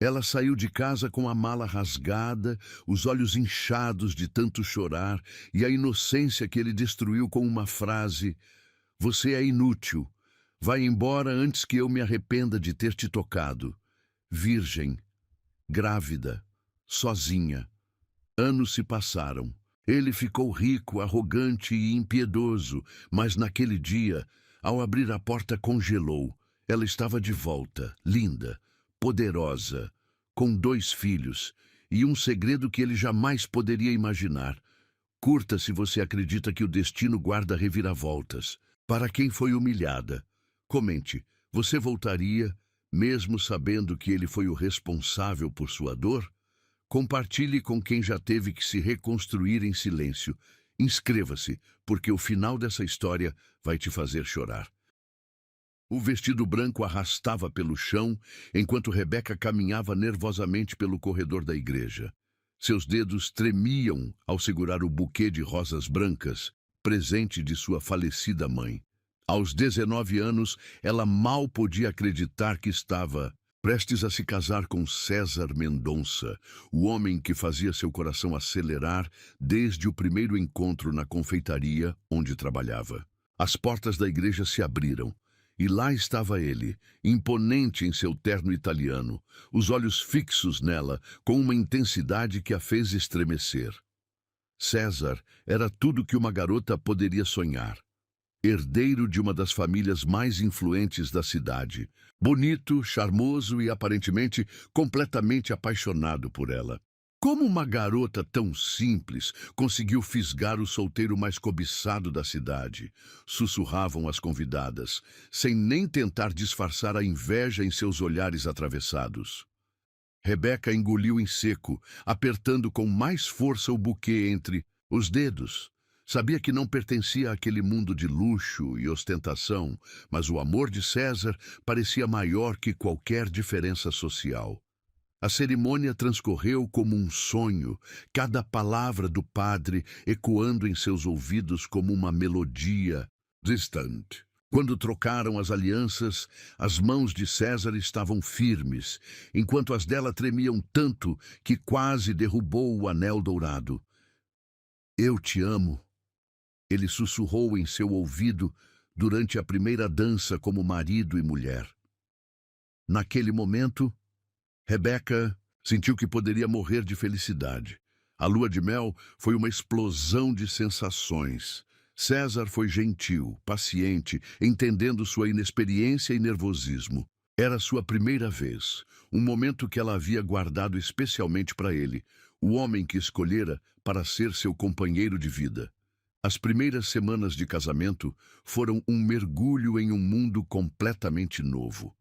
Ela saiu de casa com a mala rasgada, os olhos inchados de tanto chorar e a inocência que ele destruiu com uma frase: "Você é inútil. Vai embora antes que eu me arrependa de ter te tocado." Virgem, grávida, sozinha. Anos se passaram. Ele ficou rico, arrogante e impiedoso, mas naquele dia, ao abrir a porta, congelou. Ela estava de volta, linda, poderosa, com 2 filhos e um segredo que ele jamais poderia imaginar. Curta se você acredita que o destino guarda reviravoltas. Para quem foi humilhada, comente, você voltaria, mesmo sabendo que ele foi o responsável por sua dor? Compartilhe com quem já teve que se reconstruir em silêncio. Inscreva-se, porque o final dessa história vai te fazer chorar. O vestido branco arrastava pelo chão, enquanto Rebeca caminhava nervosamente pelo corredor da igreja. Seus dedos tremiam ao segurar o buquê de rosas brancas, presente de sua falecida mãe. Aos 19 anos, ela mal podia acreditar que estava prestes a se casar com César Mendonça, o homem que fazia seu coração acelerar desde o primeiro encontro na confeitaria onde trabalhava. As portas da igreja se abriram. E lá estava ele, imponente em seu terno italiano, os olhos fixos nela, com uma intensidade que a fez estremecer. César era tudo que uma garota poderia sonhar. Herdeiro de uma das famílias mais influentes da cidade, bonito, charmoso e aparentemente completamente apaixonado por ela. Como uma garota tão simples conseguiu fisgar o solteiro mais cobiçado da cidade? Sussurravam as convidadas, sem nem tentar disfarçar a inveja em seus olhares atravessados. Rebeca engoliu em seco, apertando com mais força o buquê entre os dedos. Sabia que não pertencia àquele mundo de luxo e ostentação, mas o amor de César parecia maior que qualquer diferença social. A cerimônia transcorreu como um sonho, cada palavra do padre ecoando em seus ouvidos como uma melodia distante. Quando trocaram as alianças, as mãos de César estavam firmes, enquanto as dela tremiam tanto que quase derrubou o anel dourado. "Eu te amo", ele sussurrou em seu ouvido durante a primeira dança como marido e mulher. Naquele momento, Rebeca sentiu que poderia morrer de felicidade. A lua de mel foi uma explosão de sensações. César foi gentil, paciente, entendendo sua inexperiência e nervosismo. Era sua primeira vez, um momento que ela havia guardado especialmente para ele, o homem que escolhera para ser seu companheiro de vida. As primeiras semanas de casamento foram um mergulho em um mundo completamente novo.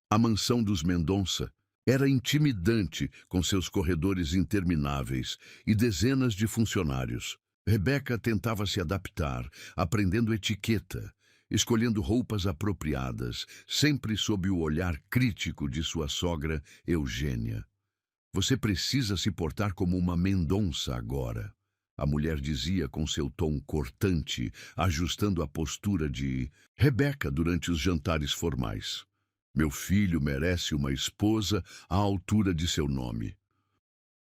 A mansão dos Mendonça era intimidante, com seus corredores intermináveis e dezenas de funcionários. Rebeca tentava se adaptar, aprendendo etiqueta, escolhendo roupas apropriadas, sempre sob o olhar crítico de sua sogra, Eugênia. "Você precisa se portar como uma Mendonça agora", a mulher dizia com seu tom cortante, ajustando a postura de Rebeca durante os jantares formais. "Meu filho merece uma esposa à altura de seu nome."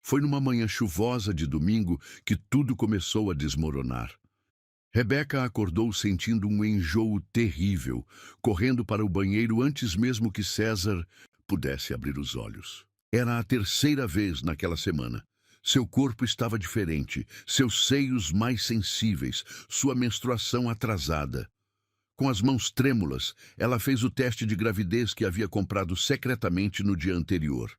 Foi numa manhã chuvosa de domingo que tudo começou a desmoronar. Rebeca acordou sentindo um enjoo terrível, correndo para o banheiro antes mesmo que César pudesse abrir os olhos. Era a terceira vez naquela semana. Seu corpo estava diferente, seus seios mais sensíveis, sua menstruação atrasada. Com as mãos trêmulas, ela fez o teste de gravidez que havia comprado secretamente no dia anterior.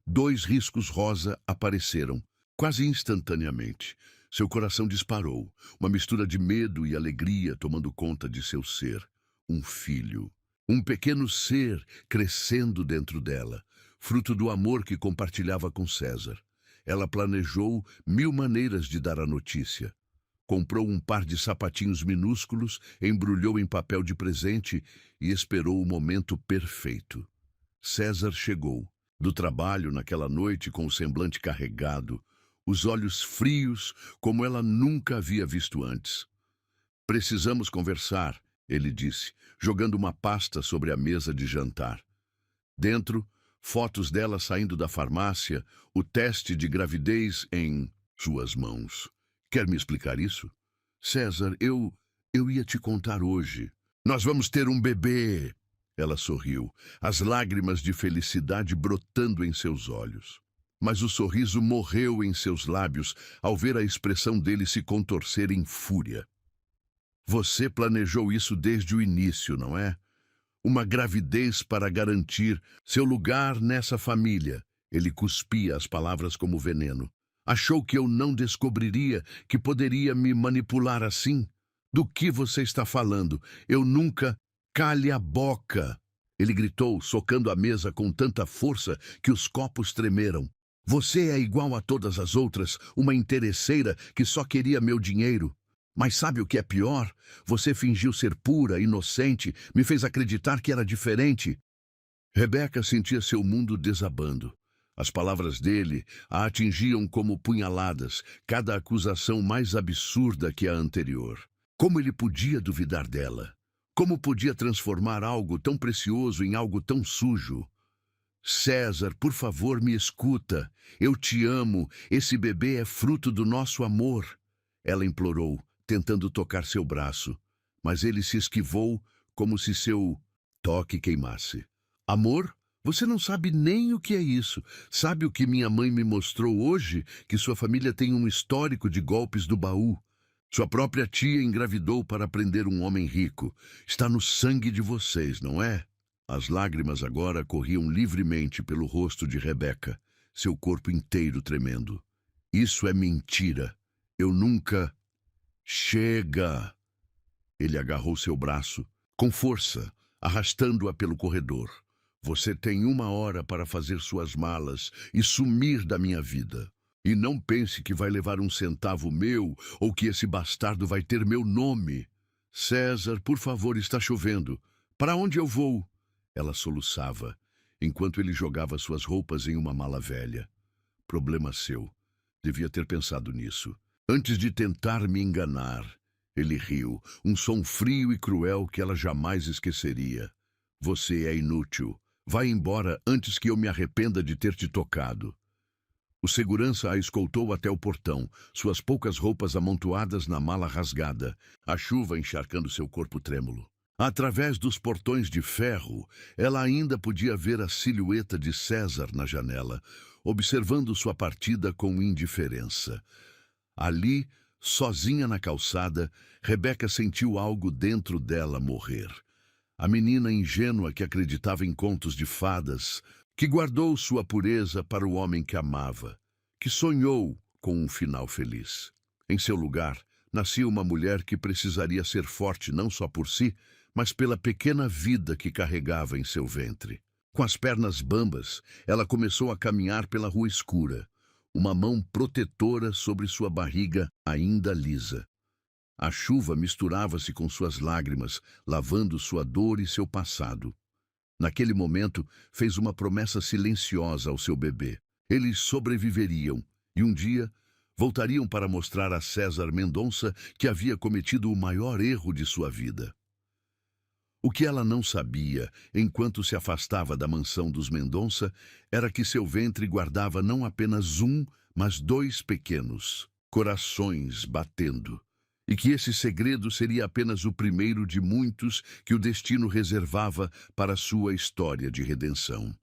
2 riscos rosa apareceram, quase instantaneamente. Seu coração disparou, uma mistura de medo e alegria tomando conta de seu ser. Um filho. Um pequeno ser crescendo dentro dela, fruto do amor que compartilhava com César. Ela planejou 1000 maneiras de dar a notícia. Comprou um par de sapatinhos minúsculos, embrulhou em papel de presente e esperou o momento perfeito. César chegou, do trabalho naquela noite com o semblante carregado, os olhos frios como ela nunca havia visto antes. "Precisamos conversar", ele disse, jogando uma pasta sobre a mesa de jantar. Dentro, fotos dela saindo da farmácia, o teste de gravidez em suas mãos. Quer me explicar isso? César, eu ia te contar hoje. Nós vamos ter um bebê! Ela sorriu, as lágrimas de felicidade brotando em seus olhos. Mas o sorriso morreu em seus lábios ao ver a expressão dele se contorcer em fúria. Você planejou isso desde o início, não é? Uma gravidez para garantir seu lugar nessa família. Ele cuspia as palavras como veneno. Achou que eu não descobriria que poderia me manipular assim? Do que você está falando? Eu nunca... Cale a boca! Ele gritou, socando a mesa com tanta força que os copos tremeram. Você é igual a todas as outras, uma interesseira que só queria meu dinheiro. Mas sabe o que é pior? Você fingiu ser pura, inocente, me fez acreditar que era diferente. Rebeca sentia seu mundo desabando. As palavras dele a atingiam como punhaladas, cada acusação mais absurda que a anterior. Como ele podia duvidar dela? Como podia transformar algo tão precioso em algo tão sujo? César, por favor, me escuta. Eu te amo. Esse bebê é fruto do nosso amor. Ela implorou, tentando tocar seu braço, mas ele se esquivou como se seu toque queimasse. Amor? Você não sabe nem o que é isso. Sabe o que minha mãe me mostrou hoje? Que sua família tem um histórico de golpes do baú. Sua própria tia engravidou para prender um homem rico. Está no sangue de vocês, não é? As lágrimas agora corriam livremente pelo rosto de Rebeca, seu corpo inteiro tremendo. Isso é mentira. Eu nunca... Chega! Ele agarrou seu braço, com força, arrastando-a pelo corredor. Você tem 1 hora para fazer suas malas e sumir da minha vida. E não pense que vai levar um centavo meu ou que esse bastardo vai ter meu nome. César, por favor, está chovendo. Para onde eu vou? Ela soluçava, enquanto ele jogava suas roupas em uma mala velha. Problema seu. Devia ter pensado nisso. Antes de tentar me enganar. Ele riu, um som frio e cruel que ela jamais esqueceria. Você é inútil. Vai embora antes que eu me arrependa de ter te tocado. O segurança a escoltou até o portão, suas poucas roupas amontoadas na mala rasgada, a chuva encharcando seu corpo trêmulo. Através dos portões de ferro, ela ainda podia ver a silhueta de César na janela, observando sua partida com indiferença. Ali, sozinha na calçada, Rebeca sentiu algo dentro dela morrer. A menina ingênua que acreditava em contos de fadas, que guardou sua pureza para o homem que amava, que sonhou com um final feliz. Em seu lugar, nascia uma mulher que precisaria ser forte não só por si, mas pela pequena vida que carregava em seu ventre. Com as pernas bambas, ela começou a caminhar pela rua escura, uma mão protetora sobre sua barriga ainda lisa. A chuva misturava-se com suas lágrimas, lavando sua dor e seu passado. Naquele momento, fez uma promessa silenciosa ao seu bebê. Eles sobreviveriam, e um dia voltariam para mostrar a César Mendonça que havia cometido o maior erro de sua vida. O que ela não sabia, enquanto se afastava da mansão dos Mendonça, era que seu ventre guardava não apenas um, mas 2 pequenos corações batendo, e que esse segredo seria apenas o primeiro de muitos que o destino reservava para sua história de redenção.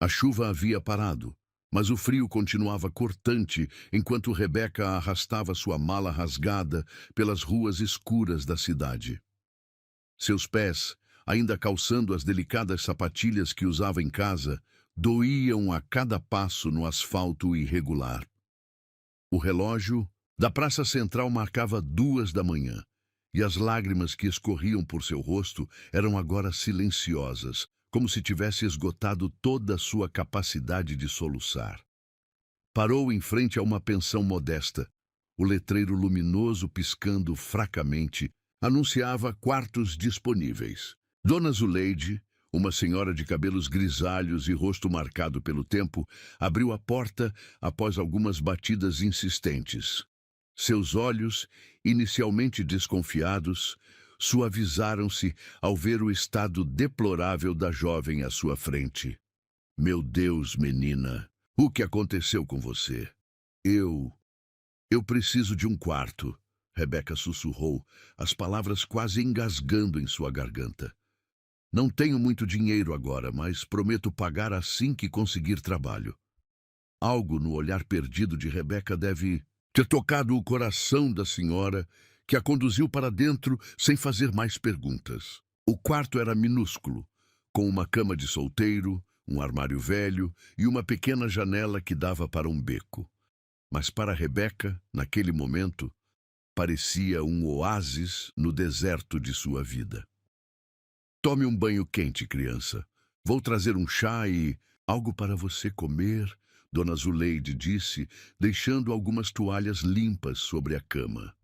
A chuva havia parado, mas o frio continuava cortante enquanto Rebeca arrastava sua mala rasgada pelas ruas escuras da cidade. Seus pés, ainda calçando as delicadas sapatilhas que usava em casa, doíam a cada passo no asfalto irregular. O relógio da praça central marcava 2 da manhã, e as lágrimas que escorriam por seu rosto eram agora silenciosas, como se tivesse esgotado toda a sua capacidade de soluçar. Parou em frente a uma pensão modesta. O letreiro luminoso piscando fracamente anunciava quartos disponíveis. Dona Zuleide, uma senhora de cabelos grisalhos e rosto marcado pelo tempo, abriu a porta após algumas batidas insistentes. Seus olhos, inicialmente desconfiados, suavizaram-se ao ver o estado deplorável da jovem à sua frente. Meu Deus, menina, o que aconteceu com você? Eu... Eu preciso de um quarto, Rebeca sussurrou, as palavras quase engasgando em sua garganta. Não tenho muito dinheiro agora, mas prometo pagar assim que conseguir trabalho. Algo no olhar perdido de Rebeca deve ter tocado o coração da senhora, que a conduziu para dentro sem fazer mais perguntas. O quarto era minúsculo, com uma cama de solteiro, um armário velho e uma pequena janela que dava para um beco. Mas para Rebeca, naquele momento, parecia um oásis no deserto de sua vida. Tome um banho quente, criança. Vou trazer um chá e algo para você comer, Dona Zuleide disse, deixando algumas toalhas limpas sobre a cama.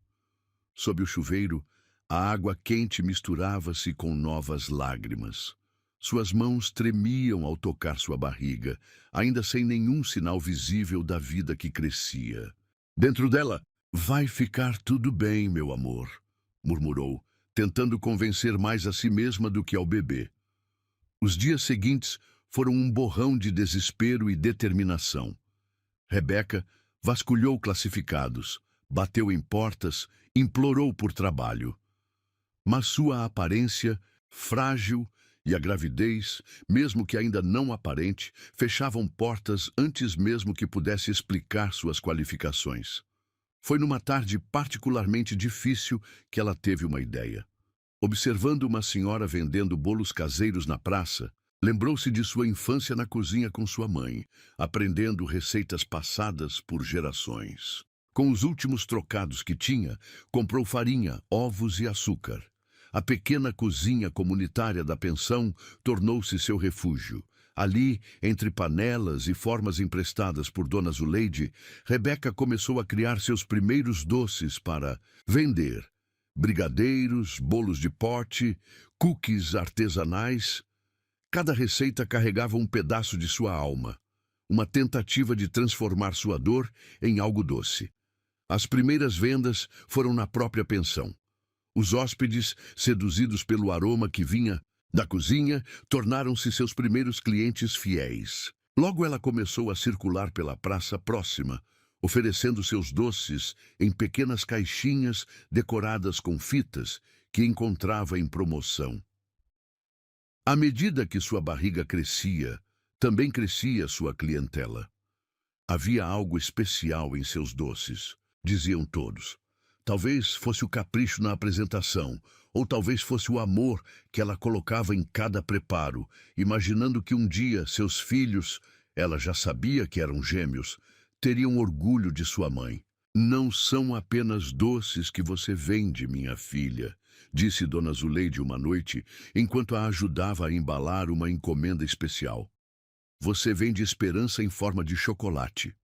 Sob o chuveiro, a água quente misturava-se com novas lágrimas. Suas mãos tremiam ao tocar sua barriga, ainda sem nenhum sinal visível da vida que crescia. Dentro dela, vai ficar tudo bem, meu amor, murmurou, tentando convencer mais a si mesma do que ao bebê. Os dias seguintes foram um borrão de desespero e determinação. Rebeca vasculhou classificados, bateu em portas, implorou por trabalho. Mas sua aparência, frágil, e a gravidez, mesmo que ainda não aparente, fechavam portas antes mesmo que pudesse explicar suas qualificações. Foi numa tarde particularmente difícil que ela teve uma ideia. Observando uma senhora vendendo bolos caseiros na praça, lembrou-se de sua infância na cozinha com sua mãe, aprendendo receitas passadas por gerações. Com os últimos trocados que tinha, comprou farinha, ovos e açúcar. A pequena cozinha comunitária da pensão tornou-se seu refúgio. Ali, entre panelas e formas emprestadas por Dona Zuleide, Rebeca começou a criar seus primeiros doces para vender. Brigadeiros, bolos de pote, cookies artesanais. Cada receita carregava um pedaço de sua alma, uma tentativa de transformar sua dor em algo doce. As primeiras vendas foram na própria pensão. Os hóspedes, seduzidos pelo aroma que vinha da cozinha, tornaram-se seus primeiros clientes fiéis. Logo ela começou a circular pela praça próxima, oferecendo seus doces em pequenas caixinhas decoradas com fitas que encontrava em promoção. À medida que sua barriga crescia, também crescia sua clientela. Havia algo especial em seus doces, diziam todos. Talvez fosse o capricho na apresentação, ou talvez fosse o amor que ela colocava em cada preparo, imaginando que um dia seus filhos, ela já sabia que eram gêmeos, teriam orgulho de sua mãe. Não são apenas doces que você vende, minha filha, disse Dona Zuleide uma noite, enquanto a ajudava a embalar uma encomenda especial. Você vende esperança em forma de chocolate.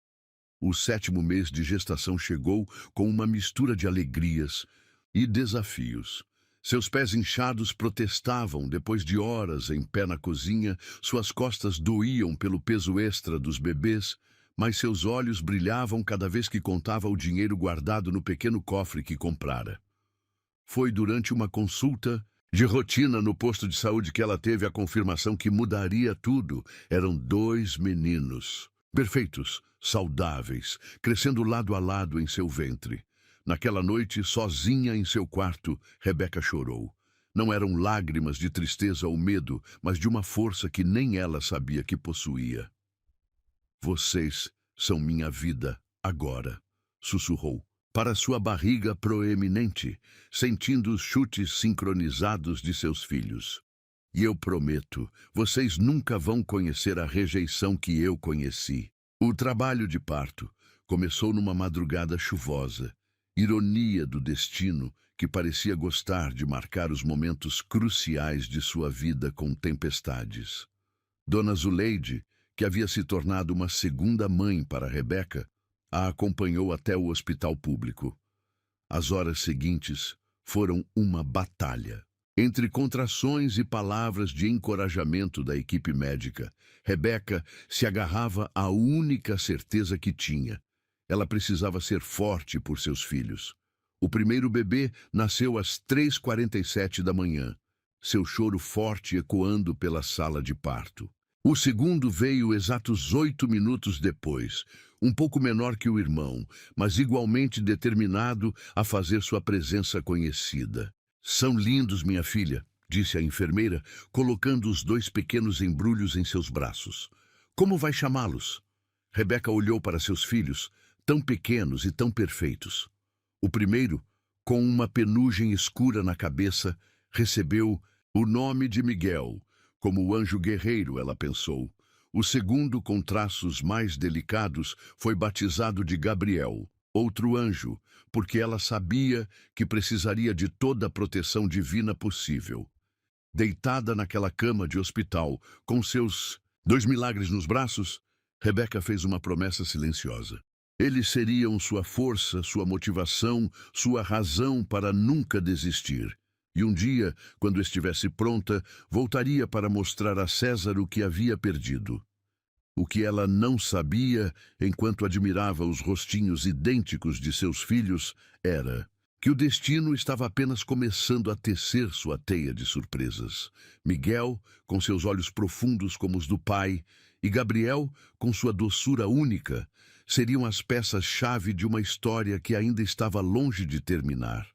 O 7º mês de gestação chegou com uma mistura de alegrias e desafios. Seus pés inchados protestavam depois de horas em pé na cozinha, suas costas doíam pelo peso extra dos bebês, mas seus olhos brilhavam cada vez que contava o dinheiro guardado no pequeno cofre que comprara. Foi durante uma consulta de rotina no posto de saúde que ela teve a confirmação que mudaria tudo. Eram 2 meninos, perfeitos, saudáveis, crescendo lado a lado em seu ventre. Naquela noite, sozinha em seu quarto, Rebeca chorou. Não eram lágrimas de tristeza ou medo, mas de uma força que nem ela sabia que possuía. Vocês são minha vida agora, sussurrou, para sua barriga proeminente, sentindo os chutes sincronizados de seus filhos. E eu prometo, vocês nunca vão conhecer a rejeição que eu conheci. O trabalho de parto começou numa madrugada chuvosa, ironia do destino que parecia gostar de marcar os momentos cruciais de sua vida com tempestades. Dona Zuleide, que havia se tornado uma segunda mãe para Rebeca, a acompanhou até o hospital público. As horas seguintes foram uma batalha. Entre contrações e palavras de encorajamento da equipe médica, Rebeca se agarrava à única certeza que tinha. Ela precisava ser forte por seus filhos. O primeiro bebê nasceu às 3h47 da manhã, seu choro forte ecoando pela sala de parto. O segundo veio exatos 8 minutos depois, um pouco menor que o irmão, mas igualmente determinado a fazer sua presença conhecida. "São lindos, minha filha", disse a enfermeira, colocando os 2 pequenos embrulhos em seus braços. "Como vai chamá-los?" Rebeca olhou para seus filhos, tão pequenos e tão perfeitos. O primeiro, com uma penugem escura na cabeça, recebeu o nome de Miguel, como o anjo guerreiro, ela pensou. O segundo, com traços mais delicados, foi batizado de Gabriel, outro anjo, porque ela sabia que precisaria de toda a proteção divina possível. Deitada naquela cama de hospital, com seus 2 milagres nos braços, Rebeca fez uma promessa silenciosa. Eles seriam sua força, sua motivação, sua razão para nunca desistir. E um dia, quando estivesse pronta, voltaria para mostrar a César o que havia perdido. O que ela não sabia, enquanto admirava os rostinhos idênticos de seus filhos, era que o destino estava apenas começando a tecer sua teia de surpresas. Miguel, com seus olhos profundos como os do pai, e Gabriel, com sua doçura única, seriam as peças-chave de uma história que ainda estava longe de terminar.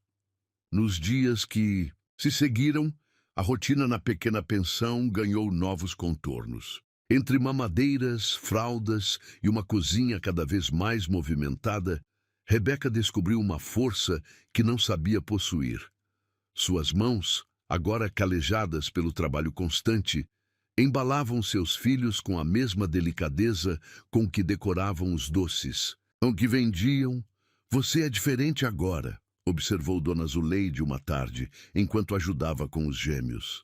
Nos dias que se seguiram, a rotina na pequena pensão ganhou novos contornos. Entre mamadeiras, fraldas e uma cozinha cada vez mais movimentada, Rebeca descobriu uma força que não sabia possuir. Suas mãos, agora calejadas pelo trabalho constante, embalavam seus filhos com a mesma delicadeza com que decoravam os doces. "Com que vendiam, você é diferente agora", observou Dona Zuleide uma tarde, enquanto ajudava com os gêmeos.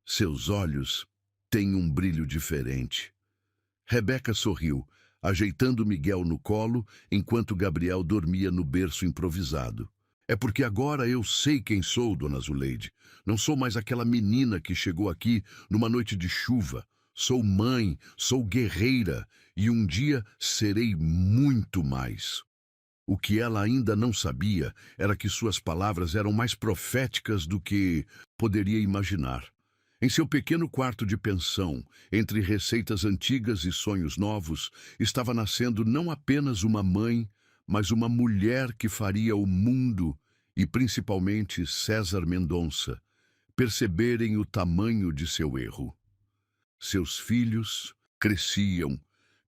"Seus olhos têm um brilho diferente." Rebeca sorriu, ajeitando Miguel no colo, enquanto Gabriel dormia no berço improvisado. "É porque agora eu sei quem sou, Dona Zuleide. Não sou mais aquela menina que chegou aqui numa noite de chuva. Sou mãe, sou guerreira, e um dia serei muito mais." O que ela ainda não sabia era que suas palavras eram mais proféticas do que poderia imaginar. Em seu pequeno quarto de pensão, entre receitas antigas e sonhos novos, estava nascendo não apenas uma mãe, mas uma mulher que faria o mundo, e principalmente César Mendonça, perceberem o tamanho de seu erro. Seus filhos cresciam,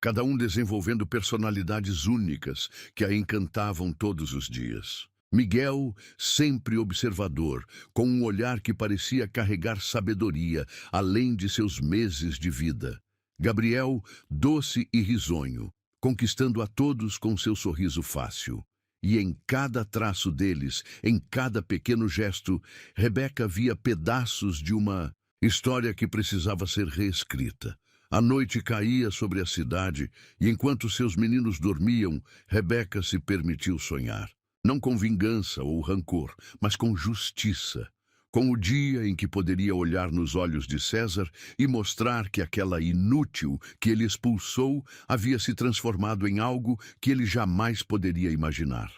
cada um desenvolvendo personalidades únicas que a encantavam todos os dias. Miguel, sempre observador, com um olhar que parecia carregar sabedoria, além de seus meses de vida. Gabriel, doce e risonho, conquistando a todos com seu sorriso fácil. E em cada traço deles, em cada pequeno gesto, Rebeca via pedaços de uma história que precisava ser reescrita. A noite caía sobre a cidade, e enquanto seus meninos dormiam, Rebeca se permitiu sonhar. Não com vingança ou rancor, mas com justiça. Com o dia em que poderia olhar nos olhos de César e mostrar que aquela inútil que ele expulsou havia se transformado em algo que ele jamais poderia imaginar.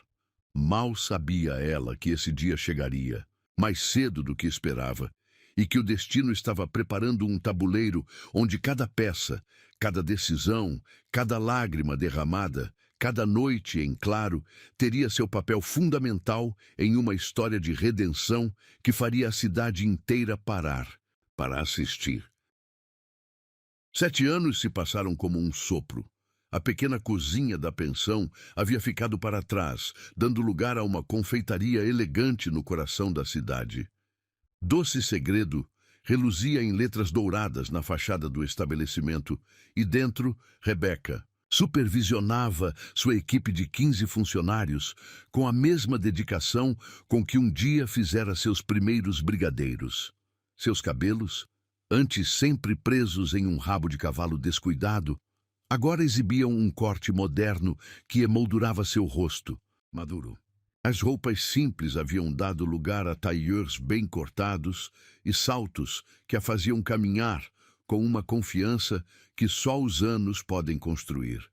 Mal sabia ela que esse dia chegaria, mais cedo do que esperava, e que o destino estava preparando um tabuleiro onde cada peça, cada decisão, cada lágrima derramada, cada noite em claro, teria seu papel fundamental em uma história de redenção que faria a cidade inteira parar para assistir. 7 anos se passaram como um sopro. A pequena cozinha da pensão havia ficado para trás, dando lugar a uma confeitaria elegante no coração da cidade. Doce Segredo reluzia em letras douradas na fachada do estabelecimento, e dentro, Rebeca supervisionava sua equipe de 15 funcionários com a mesma dedicação com que um dia fizera seus primeiros brigadeiros. Seus cabelos, antes sempre presos em um rabo de cavalo descuidado, agora exibiam um corte moderno que emoldurava seu rosto maduro. As roupas simples haviam dado lugar a tailleurs bem cortados e saltos que a faziam caminhar com uma confiança que só os anos podem construir.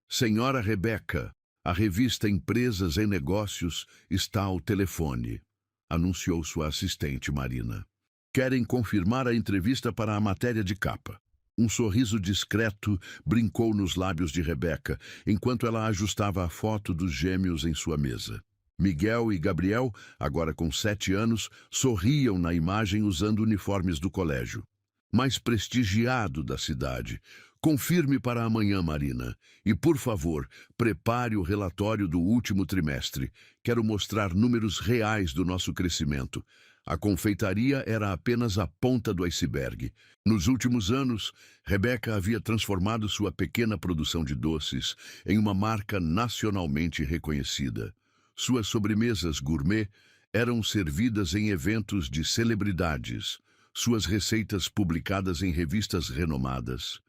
"Senhora Rebeca", A revista Empresas em Negócios está ao telefone, anunciou sua assistente Marina. Querem confirmar a entrevista para a matéria de capa. Um sorriso discreto brincou nos lábios de Rebeca, enquanto ela ajustava a foto dos gêmeos em sua mesa. Miguel e Gabriel, agora com 7 anos, sorriam na imagem usando uniformes do colégio. Mais prestigiado da cidade. Confirme para amanhã, Marina. E, por favor, prepare o relatório do último trimestre. Quero mostrar números reais do nosso crescimento. A confeitaria era apenas a ponta do iceberg. Nos últimos anos, Rebeca havia transformado sua pequena produção de doces em uma marca nacionalmente reconhecida. Suas sobremesas gourmet eram servidas em eventos de celebridades, suas receitas publicadas em revistas renomadas.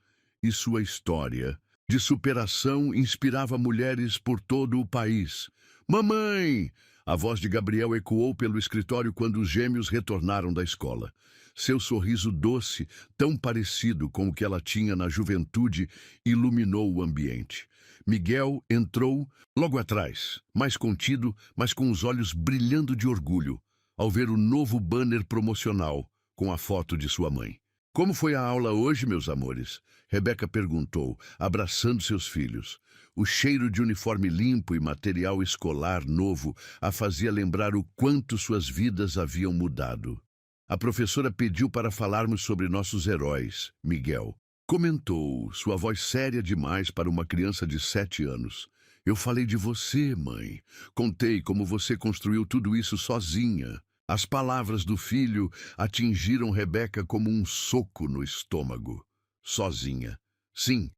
E sua história de superação inspirava mulheres por todo o país. Mamãe! A voz de Gabriel ecoou pelo escritório quando os gêmeos retornaram da escola. Seu sorriso doce, tão parecido com o que ela tinha na juventude, iluminou o ambiente. Miguel entrou logo atrás, mais contido, mas com os olhos brilhando de orgulho, ao ver o novo banner promocional com a foto de sua mãe. Como foi a aula hoje, meus amores? Rebeca perguntou, abraçando seus filhos. O cheiro de uniforme limpo e material escolar novo a fazia lembrar o quanto suas vidas haviam mudado. A professora pediu para falarmos sobre nossos heróis, Miguel. Comentou, sua voz séria demais para uma criança de 7 anos. Eu falei de você, mãe. Contei como você construiu tudo isso sozinha. As palavras do filho atingiram Rebeca como um soco no estômago. Sozinha. Sim,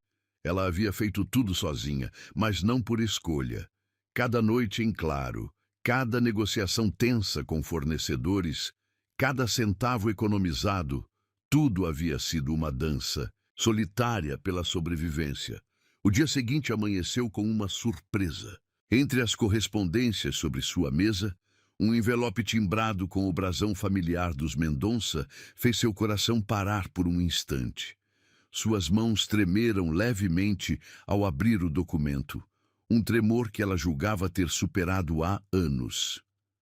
ela havia feito tudo sozinha, mas não por escolha. Cada noite em claro, cada negociação tensa com fornecedores, cada centavo economizado, tudo havia sido uma dança, solitária pela sobrevivência. O dia seguinte amanheceu com uma surpresa. Entre as correspondências sobre sua mesa, um envelope timbrado com o brasão familiar dos Mendonça fez seu coração parar por um instante. Suas mãos tremeram levemente ao abrir o documento, um tremor que ela julgava ter superado há anos.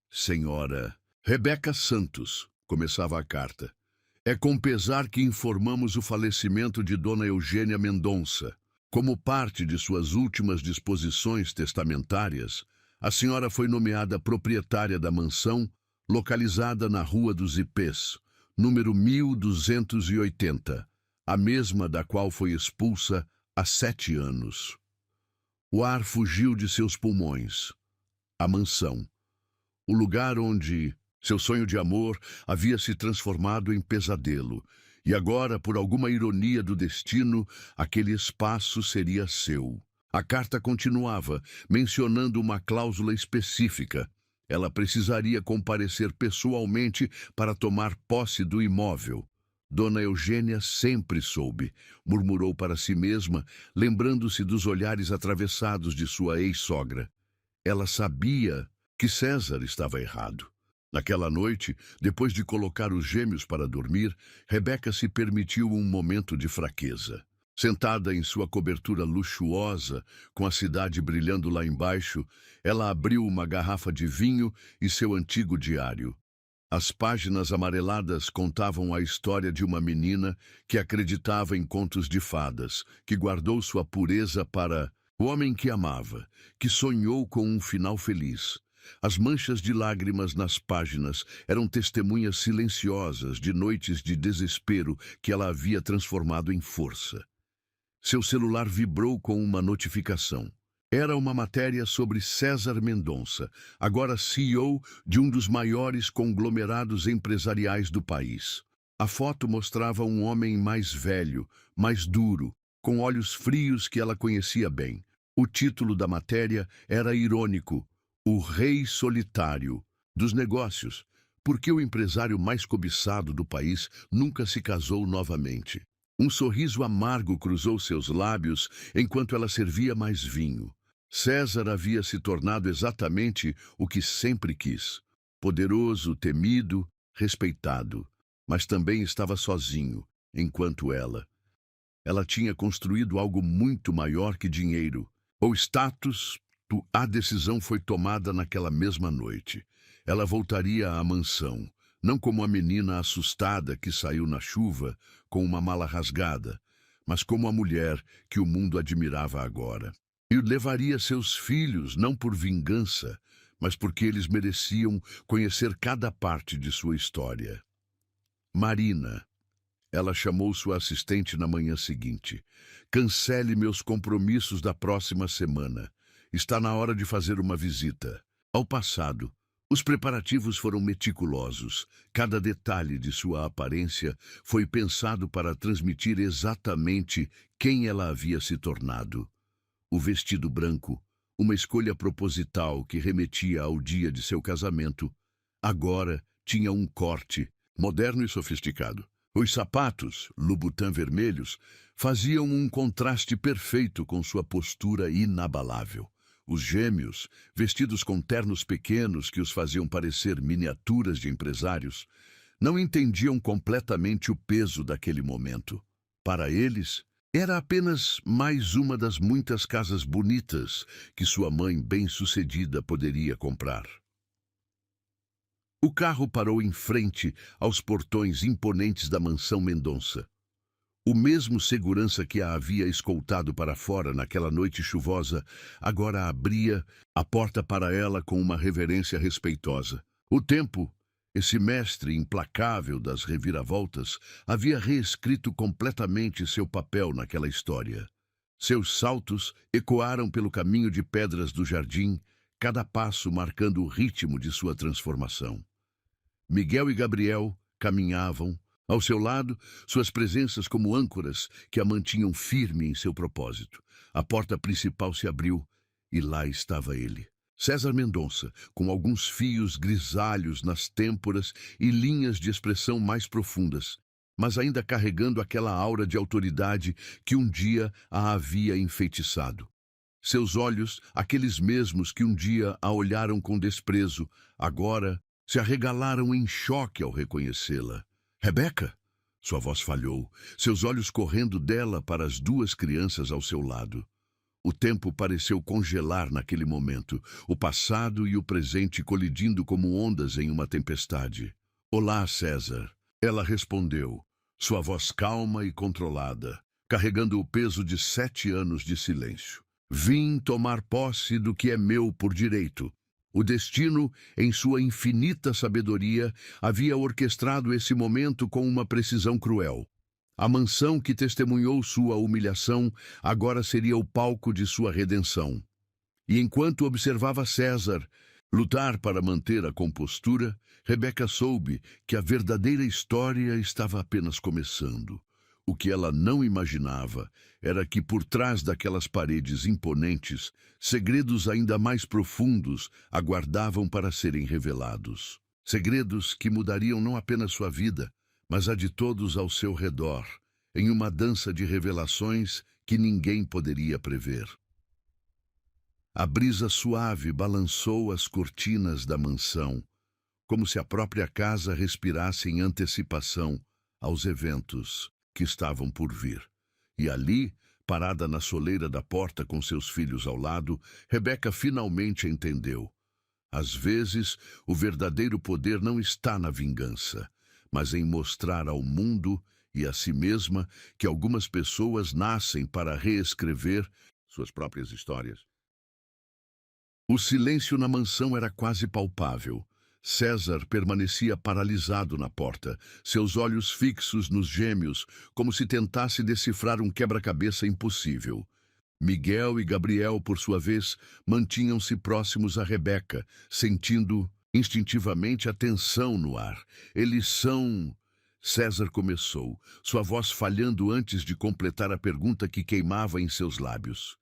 Senhora Rebeca Santos, começava a carta. É com pesar que informamos o falecimento de Dona Eugênia Mendonça. Como parte de suas últimas disposições testamentárias, a senhora foi nomeada proprietária da mansão, localizada na Rua dos Ipês, número 1280, a mesma da qual foi expulsa há 7 anos. O ar fugiu de seus pulmões. A mansão. O lugar onde seu sonho de amor havia se transformado em pesadelo, e agora, por alguma ironia do destino, aquele espaço seria seu. A carta continuava, mencionando uma cláusula específica. Ela precisaria comparecer pessoalmente para tomar posse do imóvel. Dona Eugênia sempre soube, murmurou para si mesma, lembrando-se dos olhares atravessados de sua ex-sogra. Ela sabia que César estava errado. Naquela noite, depois de colocar os gêmeos para dormir, Rebeca se permitiu um momento de fraqueza. Sentada em sua cobertura luxuosa, com a cidade brilhando lá embaixo, ela abriu uma garrafa de vinho e seu antigo diário. As páginas amareladas contavam a história de uma menina que acreditava em contos de fadas, que guardou sua pureza para o homem que amava, que sonhou com um final feliz. As manchas de lágrimas nas páginas eram testemunhas silenciosas de noites de desespero que ela havia transformado em força. Seu celular vibrou com uma notificação. Era uma matéria sobre César Mendonça, agora CEO de um dos maiores conglomerados empresariais do país. A foto mostrava um homem mais velho, mais duro, com olhos frios que ela conhecia bem. O título da matéria era irônico: O Rei Solitário dos Negócios, porque o empresário mais cobiçado do país nunca se casou novamente. Um sorriso amargo cruzou seus lábios enquanto ela servia mais vinho. César havia se tornado exatamente o que sempre quis: poderoso, temido, respeitado, mas também estava sozinho, enquanto ela tinha construído algo muito maior que dinheiro, ou status, A decisão foi tomada naquela mesma noite. Ela voltaria à mansão, não como a menina assustada que saiu na chuva com uma mala rasgada, mas como a mulher que o mundo admirava agora. E levaria seus filhos não por vingança, mas porque eles mereciam conhecer cada parte de sua história. Marina. Ela chamou sua assistente na manhã seguinte. Cancele meus compromissos da próxima semana. Está na hora de fazer uma visita ao passado. Os preparativos foram meticulosos. Cada detalhe de sua aparência foi pensado para transmitir exatamente quem ela havia se tornado. O vestido branco, uma escolha proposital que remetia ao dia de seu casamento, agora tinha um corte moderno e sofisticado. Os sapatos, Louboutin vermelhos, faziam um contraste perfeito com sua postura inabalável. Os gêmeos, vestidos com ternos pequenos que os faziam parecer miniaturas de empresários, não entendiam completamente o peso daquele momento. Para eles, era apenas mais uma das muitas casas bonitas que sua mãe bem-sucedida poderia comprar. O carro parou em frente aos portões imponentes da mansão Mendonça. O mesmo segurança que a havia escoltado para fora naquela noite chuvosa, agora abria a porta para ela com uma reverência respeitosa. O tempo, esse mestre implacável das reviravoltas, havia reescrito completamente seu papel naquela história. Seus saltos ecoaram pelo caminho de pedras do jardim, cada passo marcando o ritmo de sua transformação. Miguel e Gabriel caminhavam, ao seu lado, suas presenças como âncoras que a mantinham firme em seu propósito. A porta principal se abriu e lá estava ele. César Mendonça, com alguns fios grisalhos nas têmporas e linhas de expressão mais profundas, mas ainda carregando aquela aura de autoridade que um dia a havia enfeitiçado. Seus olhos, aqueles mesmos que um dia a olharam com desprezo, agora se arregalaram em choque ao reconhecê-la. Rebeca? Sua voz falhou, seus olhos correndo dela para as duas crianças ao seu lado. O tempo pareceu congelar naquele momento, o passado e o presente colidindo como ondas em uma tempestade. Olá, César. Ela respondeu, sua voz calma e controlada, carregando o peso de 7 anos de silêncio. Vim tomar posse do que é meu por direito. O destino, em sua infinita sabedoria, havia orquestrado esse momento com uma precisão cruel. A mansão que testemunhou sua humilhação agora seria o palco de sua redenção. E enquanto observava César lutar para manter a compostura, Rebeca soube que a verdadeira história estava apenas começando. O que ela não imaginava era que por trás daquelas paredes imponentes, segredos ainda mais profundos aguardavam para serem revelados. Segredos que mudariam não apenas sua vida, mas a de todos ao seu redor, em uma dança de revelações que ninguém poderia prever. A brisa suave balançou as cortinas da mansão, como se a própria casa respirasse em antecipação aos eventos que estavam por vir. E ali, parada na soleira da porta com seus filhos ao lado, Rebeca finalmente entendeu. Às vezes, o verdadeiro poder não está na vingança, mas em mostrar ao mundo e a si mesma que algumas pessoas nascem para reescrever suas próprias histórias. O silêncio na mansão era quase palpável. César permanecia paralisado na porta, seus olhos fixos nos gêmeos, como se tentasse decifrar um quebra-cabeça impossível. Miguel e Gabriel, por sua vez, mantinham-se próximos a Rebeca, sentindo instintivamente a tensão no ar. Eles são... César começou, sua voz falhando antes de completar a pergunta que queimava em seus lábios.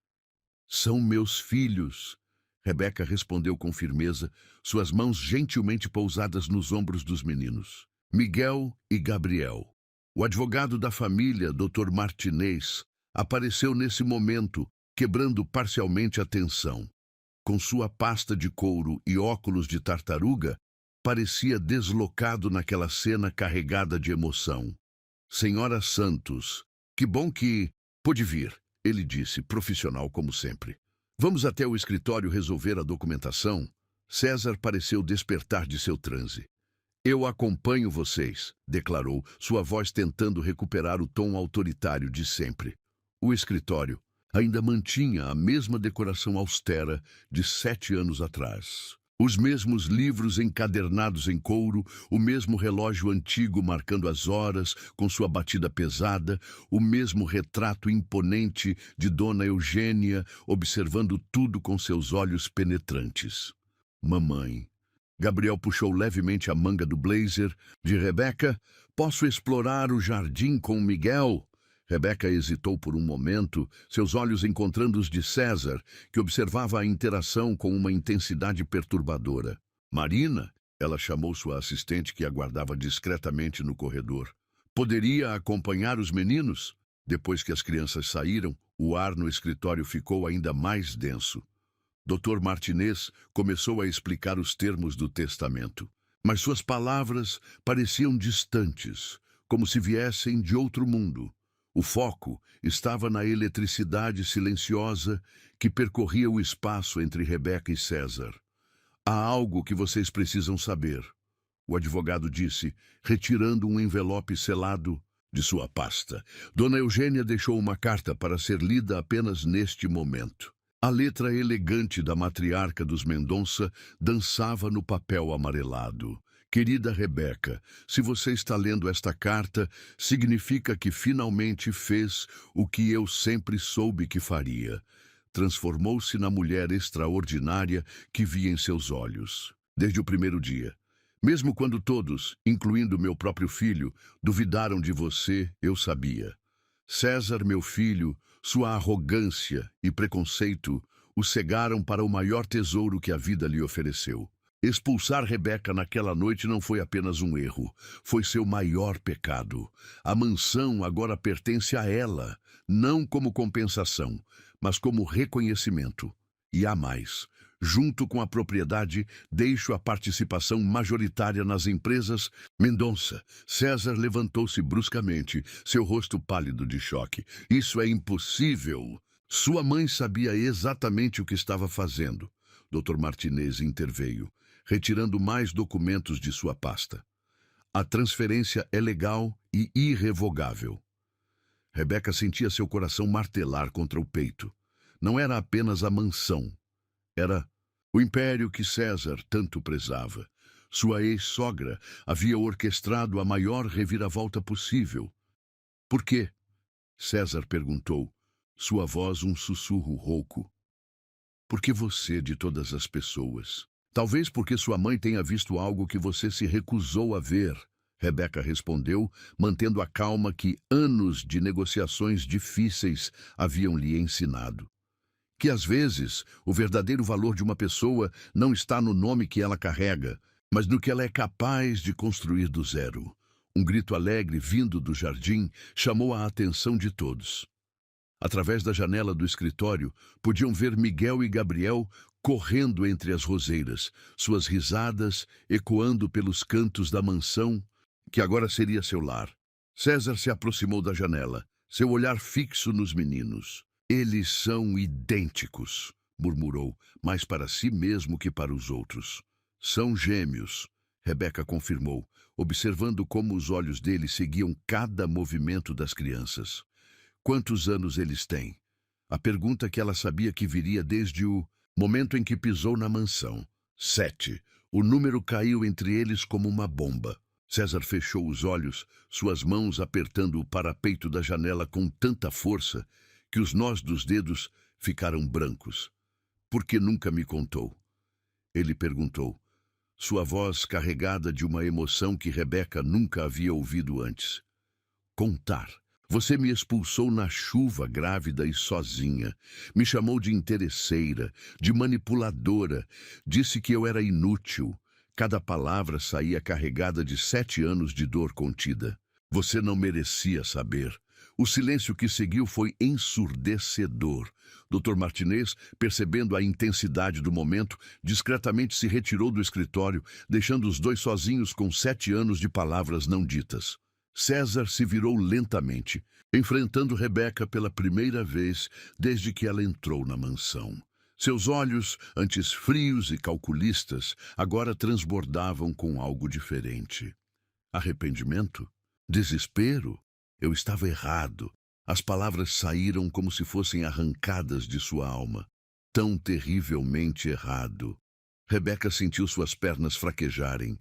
São meus filhos. Rebeca respondeu com firmeza, suas mãos gentilmente pousadas nos ombros dos meninos. Miguel e Gabriel. O advogado da família, Dr. Martinez, apareceu nesse momento, quebrando parcialmente a tensão. Com sua pasta de couro e óculos de tartaruga, parecia deslocado naquela cena carregada de emoção. Senhora Santos, que bom que pôde vir, ele disse, profissional como sempre. Vamos até o escritório resolver a documentação? César pareceu despertar de seu transe. Eu acompanho vocês, declarou, sua voz tentando recuperar o tom autoritário de sempre. O escritório ainda mantinha a mesma decoração austera de 7 anos atrás. Os mesmos livros encadernados em couro, o mesmo relógio antigo marcando as horas com sua batida pesada, o mesmo retrato imponente de Dona Eugênia observando tudo com seus olhos penetrantes. Mamãe. Gabriel puxou levemente a manga do blazer de Rebeca. Posso explorar o jardim com Miguel? Rebeca hesitou por um momento, seus olhos encontrando os de César, que observava a interação com uma intensidade perturbadora. Marina, ela chamou sua assistente que aguardava discretamente no corredor. Poderia acompanhar os meninos? Depois que as crianças saíram, o ar no escritório ficou ainda mais denso. Dr. Martinez começou a explicar os termos do testamento, mas suas palavras pareciam distantes, como se viessem de outro mundo. O foco estava na eletricidade silenciosa que percorria o espaço entre Rebeca e César. Há algo que vocês precisam saber, o advogado disse, retirando um envelope selado de sua pasta. Dona Eugênia deixou uma carta para ser lida apenas neste momento. A letra elegante da matriarca dos Mendonça dançava no papel amarelado. Querida Rebeca, se você está lendo esta carta, significa que finalmente fez o que eu sempre soube que faria. Transformou-se na mulher extraordinária que vi em seus olhos, desde o primeiro dia. Mesmo quando todos, incluindo meu próprio filho, duvidaram de você, eu sabia. César, meu filho, sua arrogância e preconceito o cegaram para o maior tesouro que a vida lhe ofereceu. Expulsar Rebeca naquela noite não foi apenas um erro, foi seu maior pecado. A mansão agora pertence a ela, não como compensação, mas como reconhecimento. E há mais. Junto com a propriedade, deixo a participação majoritária nas empresas Mendonça. César levantou-se bruscamente, seu rosto pálido de choque. Isso é impossível. Sua mãe sabia exatamente o que estava fazendo. Dr. Martinez interveio, retirando mais documentos de sua pasta. A transferência é legal e irrevogável. Rebeca sentia seu coração martelar contra o peito. Não era apenas a mansão. Era o império que César tanto prezava. Sua ex-sogra havia orquestrado a maior reviravolta possível. Por quê? César perguntou, sua voz um sussurro rouco. Porque você de todas as pessoas. Talvez porque sua mãe tenha visto algo que você se recusou a ver. Rebeca respondeu, mantendo a calma que anos de negociações difíceis haviam lhe ensinado. Que às vezes o verdadeiro valor de uma pessoa não está no nome que ela carrega, mas no que ela é capaz de construir do zero. Um grito alegre vindo do jardim chamou a atenção de todos. Através da janela do escritório, podiam ver Miguel e Gabriel correndo entre as roseiras, suas risadas ecoando pelos cantos da mansão, que agora seria seu lar. César se aproximou da janela, seu olhar fixo nos meninos. Eles são idênticos, murmurou, mais para si mesmo que para os outros. São gêmeos, Rebeca confirmou, observando como os olhos dele seguiam cada movimento das crianças. Quantos anos eles têm? A pergunta que ela sabia que viria desde o momento em que pisou na mansão. 7. O número caiu entre eles como uma bomba. César fechou os olhos, suas mãos apertando o parapeito da janela com tanta força que os nós dos dedos ficaram brancos. Por que nunca me contou? Ele perguntou, sua voz carregada de uma emoção que Rebeca nunca havia ouvido antes. Contar. Você me expulsou na chuva, grávida e sozinha. Me chamou de interesseira, de manipuladora. Disse que eu era inútil. Cada palavra saía carregada de 7 anos de dor contida. Você não merecia saber. O silêncio que seguiu foi ensurdecedor. Dr. Martinez, percebendo a intensidade do momento, discretamente se retirou do escritório, deixando os dois sozinhos com 7 anos de palavras não ditas. César se virou lentamente, enfrentando Rebeca pela primeira vez desde que ela entrou na mansão. Seus olhos, antes frios e calculistas, agora transbordavam com algo diferente. Arrependimento? Desespero? Eu estava errado. As palavras saíram como se fossem arrancadas de sua alma. Tão terrivelmente errado. Rebeca sentiu suas pernas fraquejarem.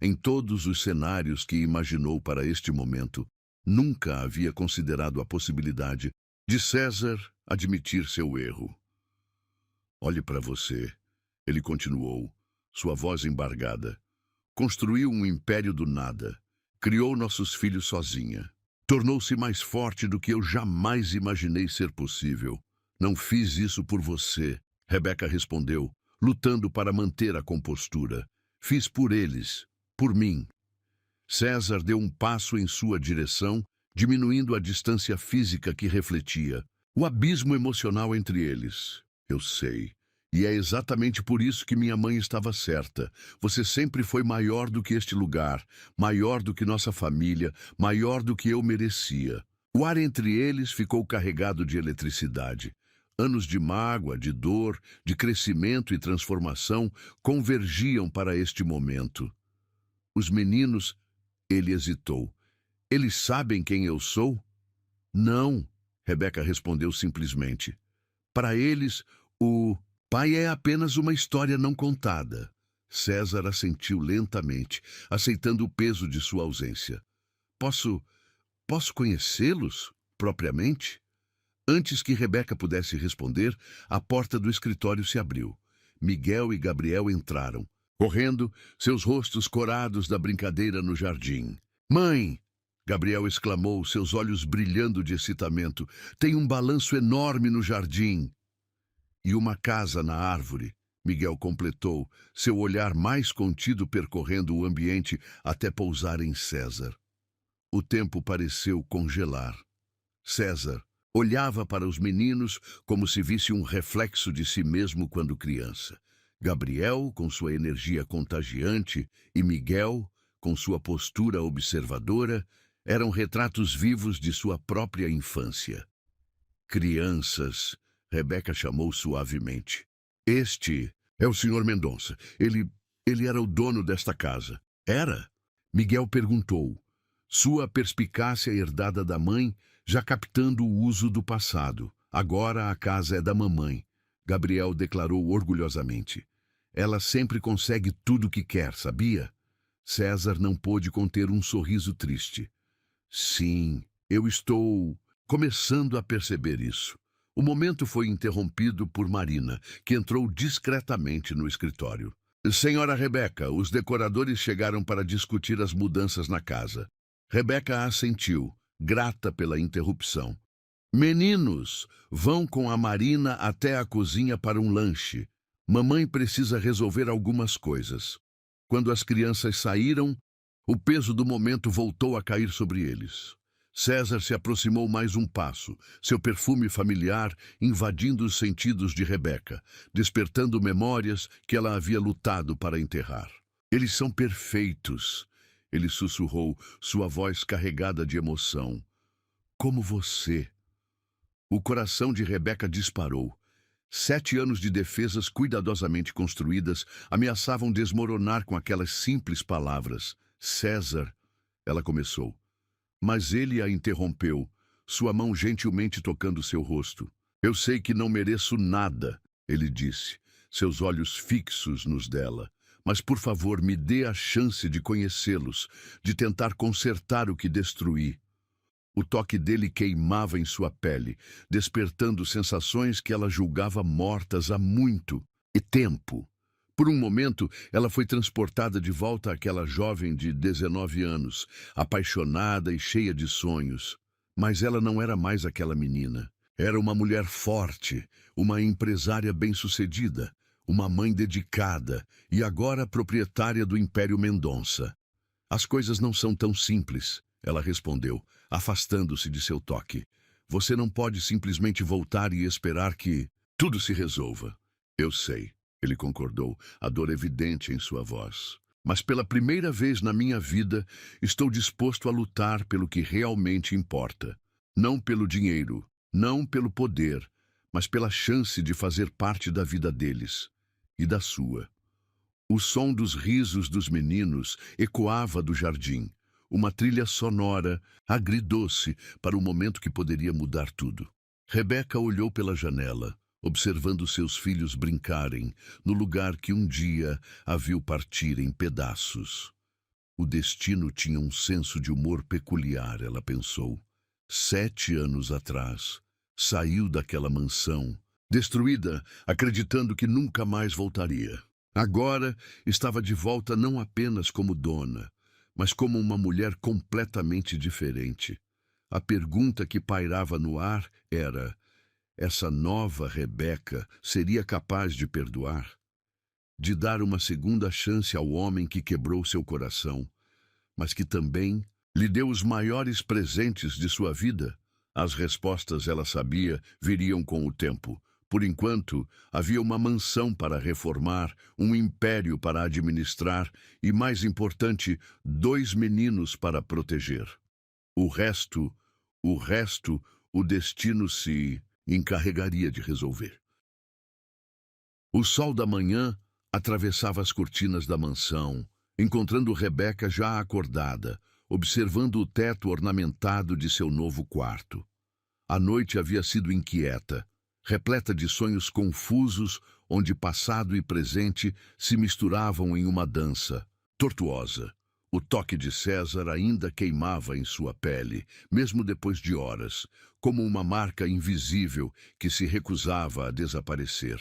Em todos os cenários que imaginou para este momento, nunca havia considerado a possibilidade de César admitir seu erro. Olhe para você, ele continuou, sua voz embargada. Construiu um império do nada. Criou nossos filhos sozinha. Tornou-se mais forte do que eu jamais imaginei ser possível. Não fiz isso por você, Rebeca respondeu, lutando para manter a compostura. Fiz por eles, por mim. César deu um passo em sua direção, diminuindo a distância física que refletia. O abismo emocional entre eles. Eu sei. E é exatamente por isso que minha mãe estava certa. Você sempre foi maior do que este lugar, maior do que nossa família, maior do que eu merecia. O ar entre eles ficou carregado de eletricidade. Anos de mágoa, de dor, de crescimento e transformação convergiam para este momento. Os meninos... Ele hesitou. Eles sabem quem eu sou? Não, Rebeca respondeu simplesmente. Para eles, o pai é apenas uma história não contada. César assentiu lentamente, aceitando o peso de sua ausência. Posso conhecê-los, propriamente? Antes que Rebeca pudesse responder, a porta do escritório se abriu. Miguel e Gabriel entraram, correndo, seus rostos corados da brincadeira no jardim. Mãe! Gabriel exclamou, seus olhos brilhando de excitamento. Tem um balanço enorme no jardim. E uma casa na árvore, Miguel completou, seu olhar mais contido percorrendo o ambiente até pousar em César. O tempo pareceu congelar. César olhava para os meninos como se visse um reflexo de si mesmo quando criança. Gabriel, com sua energia contagiante, e Miguel, com sua postura observadora, eram retratos vivos de sua própria infância. Crianças, Rebeca chamou suavemente. Este é o Sr. Mendonça. Ele era o dono desta casa. Era? Miguel perguntou, sua perspicácia herdada da mãe, já captando o uso do passado. Agora a casa é da mamãe, Gabriel declarou orgulhosamente. Ela sempre consegue tudo o que quer, sabia? César não pôde conter um sorriso triste. Sim, eu estou começando a perceber isso. O momento foi interrompido por Marina, que entrou discretamente no escritório. Senhora Rebeca, os decoradores chegaram para discutir as mudanças na casa. Rebeca assentiu, grata pela interrupção. Meninos, vão com a Marina até a cozinha para um lanche. Mamãe precisa resolver algumas coisas. Quando as crianças saíram, o peso do momento voltou a cair sobre eles. César se aproximou mais um passo, seu perfume familiar invadindo os sentidos de Rebeca, despertando memórias que ela havia lutado para enterrar. Eles são perfeitos, ele sussurrou, sua voz carregada de emoção. Como você. O coração de Rebeca disparou. 7 anos de defesas cuidadosamente construídas ameaçavam desmoronar com aquelas simples palavras. César, ela começou. Mas ele a interrompeu, sua mão gentilmente tocando seu rosto. Eu sei que não mereço nada, ele disse, seus olhos fixos nos dela. Mas, por favor, me dê a chance de conhecê-los, de tentar consertar o que destruí. O toque dele queimava em sua pele, despertando sensações que ela julgava mortas há muito tempo. Por um momento, ela foi transportada de volta àquela jovem de 19 anos, apaixonada e cheia de sonhos. Mas ela não era mais aquela menina. Era uma mulher forte, uma empresária bem-sucedida, uma mãe dedicada e agora proprietária do Império Mendonça. As coisas não são tão simples, ela respondeu, afastando-se de seu toque. Você não pode simplesmente voltar e esperar que tudo se resolva. Eu sei, ele concordou, a dor evidente em sua voz. Mas pela primeira vez na minha vida, estou disposto a lutar pelo que realmente importa. Não pelo dinheiro, não pelo poder, mas pela chance de fazer parte da vida deles e da sua. O som dos risos dos meninos ecoava do jardim, uma trilha sonora, agridoce, para o momento que poderia mudar tudo. Rebeca olhou pela janela, observando seus filhos brincarem no lugar que um dia a viu partir em pedaços. O destino tinha um senso de humor peculiar, ela pensou. 7 anos atrás, saiu daquela mansão, destruída, acreditando que nunca mais voltaria. Agora estava de volta não apenas como dona, mas como uma mulher completamente diferente. A pergunta que pairava no ar era: essa nova Rebeca seria capaz de perdoar? De dar uma segunda chance ao homem que quebrou seu coração, mas que também lhe deu os maiores presentes de sua vida? As respostas, ela sabia, viriam com o tempo. Por enquanto, havia uma mansão para reformar, um império para administrar e, mais importante, 2 meninos para proteger. O resto, o destino se encarregaria de resolver. O sol da manhã atravessava as cortinas da mansão, encontrando Rebeca já acordada, observando o teto ornamentado de seu novo quarto. A noite havia sido inquieta, repleta de sonhos confusos, onde passado e presente se misturavam em uma dança tortuosa. O toque de César ainda queimava em sua pele, mesmo depois de horas, como uma marca invisível que se recusava a desaparecer.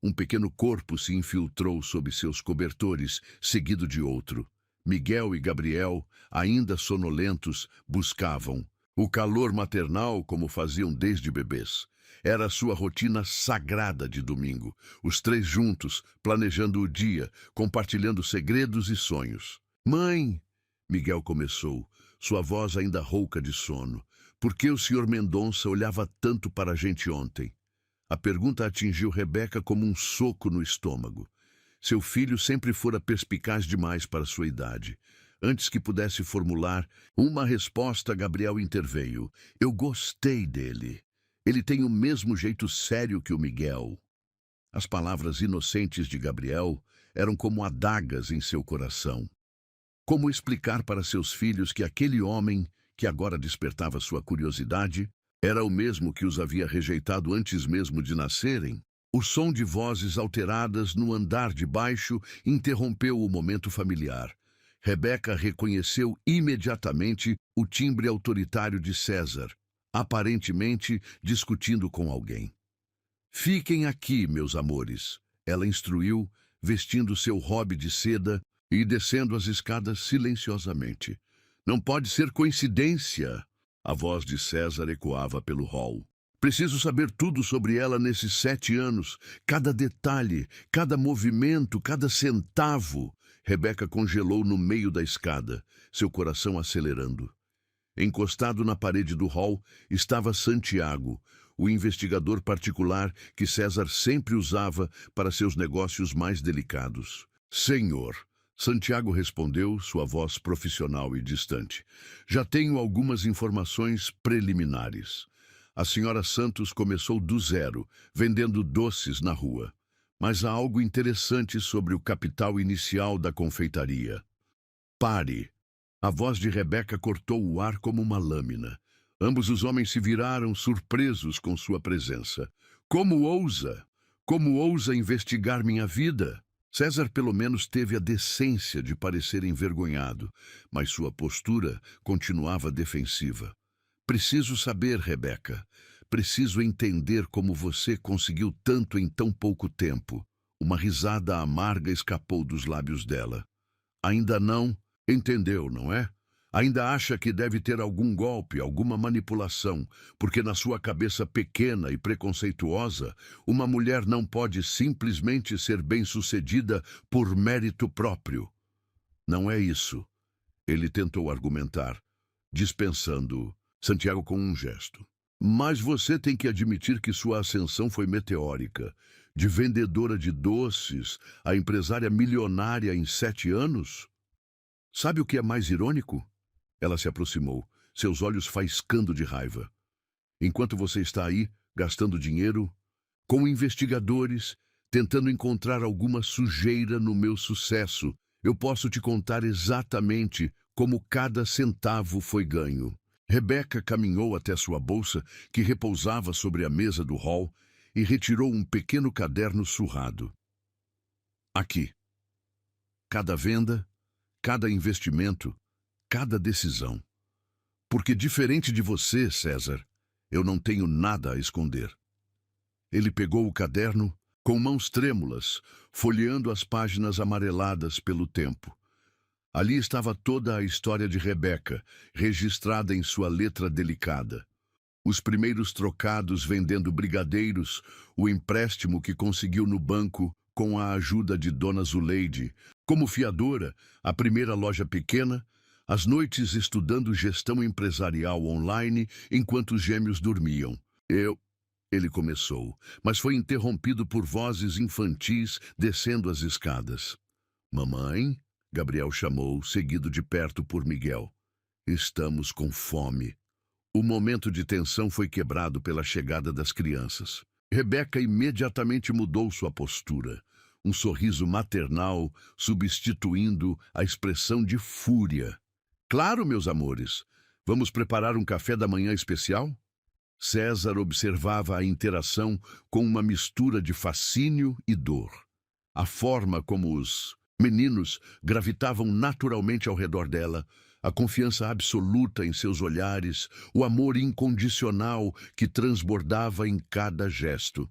Um pequeno corpo se infiltrou sob seus cobertores, seguido de outro. Miguel e Gabriel, ainda sonolentos, buscavam o calor maternal como faziam desde bebês. Era a sua rotina sagrada de domingo, os 3 juntos, planejando o dia, compartilhando segredos e sonhos. Mãe, Miguel começou, sua voz ainda rouca de sono. Por que o Sr. Mendonça olhava tanto para a gente ontem? A pergunta atingiu Rebeca como um soco no estômago. Seu filho sempre fora perspicaz demais para sua idade. Antes que pudesse formular uma resposta, Gabriel interveio. Eu gostei dele. Ele tem o mesmo jeito sério que o Miguel. As palavras inocentes de Gabriel eram como adagas em seu coração. Como explicar para seus filhos que aquele homem, que agora despertava sua curiosidade, era o mesmo que os havia rejeitado antes mesmo de nascerem? O som de vozes alteradas no andar de baixo interrompeu o momento familiar. Rebeca reconheceu imediatamente o timbre autoritário de César, aparentemente discutindo com alguém. Fiquem aqui, meus amores, ela instruiu, vestindo seu robe de seda e descendo as escadas silenciosamente. Não pode ser coincidência. A voz de César ecoava pelo hall. Preciso saber tudo sobre ela nesses 7 anos, cada detalhe, cada movimento, cada centavo. Rebeca congelou no meio da escada, seu coração acelerando. Encostado na parede do hall estava Santiago, o investigador particular que César sempre usava para seus negócios mais delicados. Senhor, Santiago respondeu, sua voz profissional e distante. Já tenho algumas informações preliminares. A senhora Santos começou do zero, vendendo doces na rua. Mas há algo interessante sobre o capital inicial da confeitaria. Pare! A voz de Rebeca cortou o ar como uma lâmina. Ambos os homens se viraram surpresos com sua presença. Como ousa? Como ousa investigar minha vida? César pelo menos teve a decência de parecer envergonhado, mas sua postura continuava defensiva. Preciso saber, Rebeca. Preciso entender como você conseguiu tanto em tão pouco tempo. Uma risada amarga escapou dos lábios dela. Ainda não entendeu, não é? Ainda acha que deve ter algum golpe, alguma manipulação, porque na sua cabeça pequena e preconceituosa, uma mulher não pode simplesmente ser bem-sucedida por mérito próprio. Não é isso, ele tentou argumentar, dispensando Santiago com um gesto. Mas você tem que admitir que sua ascensão foi meteórica. De vendedora de doces a empresária milionária em 7 anos? Sabe o que é mais irônico? Ela se aproximou, seus olhos faiscando de raiva. Enquanto você está aí, gastando dinheiro, com investigadores, tentando encontrar alguma sujeira no meu sucesso. Eu posso te contar exatamente como cada centavo foi ganho. Rebeca caminhou até sua bolsa, que repousava sobre a mesa do hall, e retirou um pequeno caderno surrado. Aqui. Cada venda, cada investimento, cada decisão. Porque diferente de você, César, eu não tenho nada a esconder. Ele pegou o caderno com mãos trêmulas, folheando as páginas amareladas pelo tempo. Ali estava toda a história de Rebeca, registrada em sua letra delicada. Os primeiros trocados vendendo brigadeiros, o empréstimo que conseguiu no banco com a ajuda de Dona Zuleide, como fiadora, a primeira loja pequena, as noites estudando gestão empresarial online enquanto os gêmeos dormiam. Ele começou, mas foi interrompido por vozes infantis descendo as escadas. Mamãe? Gabriel chamou, seguido de perto por Miguel. Estamos com fome. O momento de tensão foi quebrado pela chegada das crianças. Rebeca imediatamente mudou sua postura, um sorriso maternal substituindo a expressão de fúria. Claro, meus amores. Vamos preparar um café da manhã especial? César observava a interação com uma mistura de fascínio e dor. A forma como os meninos gravitavam naturalmente ao redor dela, a confiança absoluta em seus olhares, o amor incondicional que transbordava em cada gesto.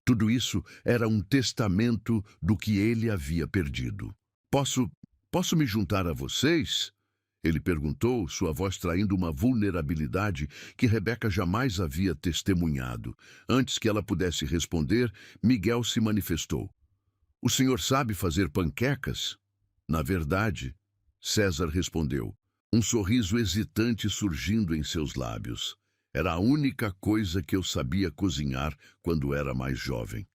Tudo isso era um testamento do que ele havia perdido. Posso me juntar a vocês? Ele perguntou, sua voz traindo uma vulnerabilidade que Rebeca jamais havia testemunhado. Antes que ela pudesse responder, Miguel se manifestou. O senhor sabe fazer panquecas? Na verdade, César respondeu, um sorriso hesitante surgindo em seus lábios. Era a única coisa que eu sabia cozinhar quando era mais jovem.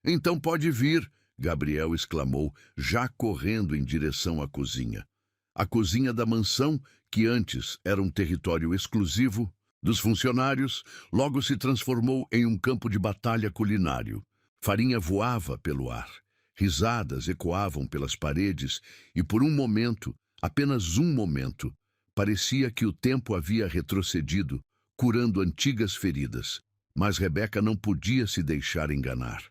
Então pode vir, Gabriel exclamou, já correndo em direção à cozinha. A cozinha da mansão, que antes era um território exclusivo dos funcionários, logo se transformou em um campo de batalha culinário. Farinha voava pelo ar, risadas ecoavam pelas paredes e por um momento, apenas um momento, parecia que o tempo havia retrocedido, curando antigas feridas. Mas Rebeca não podia se deixar enganar.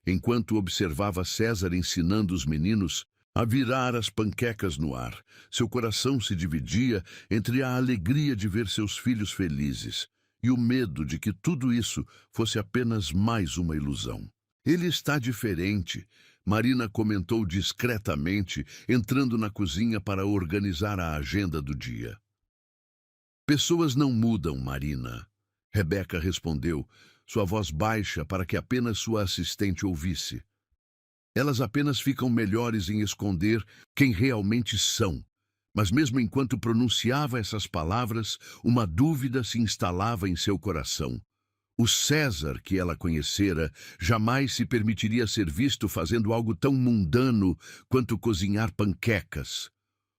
Enquanto observava César ensinando os meninos a virar as panquecas no ar, seu coração se dividia entre a alegria de ver seus filhos felizes e o medo de que tudo isso fosse apenas mais uma ilusão. Ele está diferente, Marina comentou discretamente, entrando na cozinha para organizar a agenda do dia. Pessoas não mudam, Marina, Rebeca respondeu, sua voz baixa para que apenas sua assistente ouvisse. Elas apenas ficam melhores em esconder quem realmente são. Mas mesmo enquanto pronunciava essas palavras, uma dúvida se instalava em seu coração. O César que ela conhecera jamais se permitiria ser visto fazendo algo tão mundano quanto cozinhar panquecas.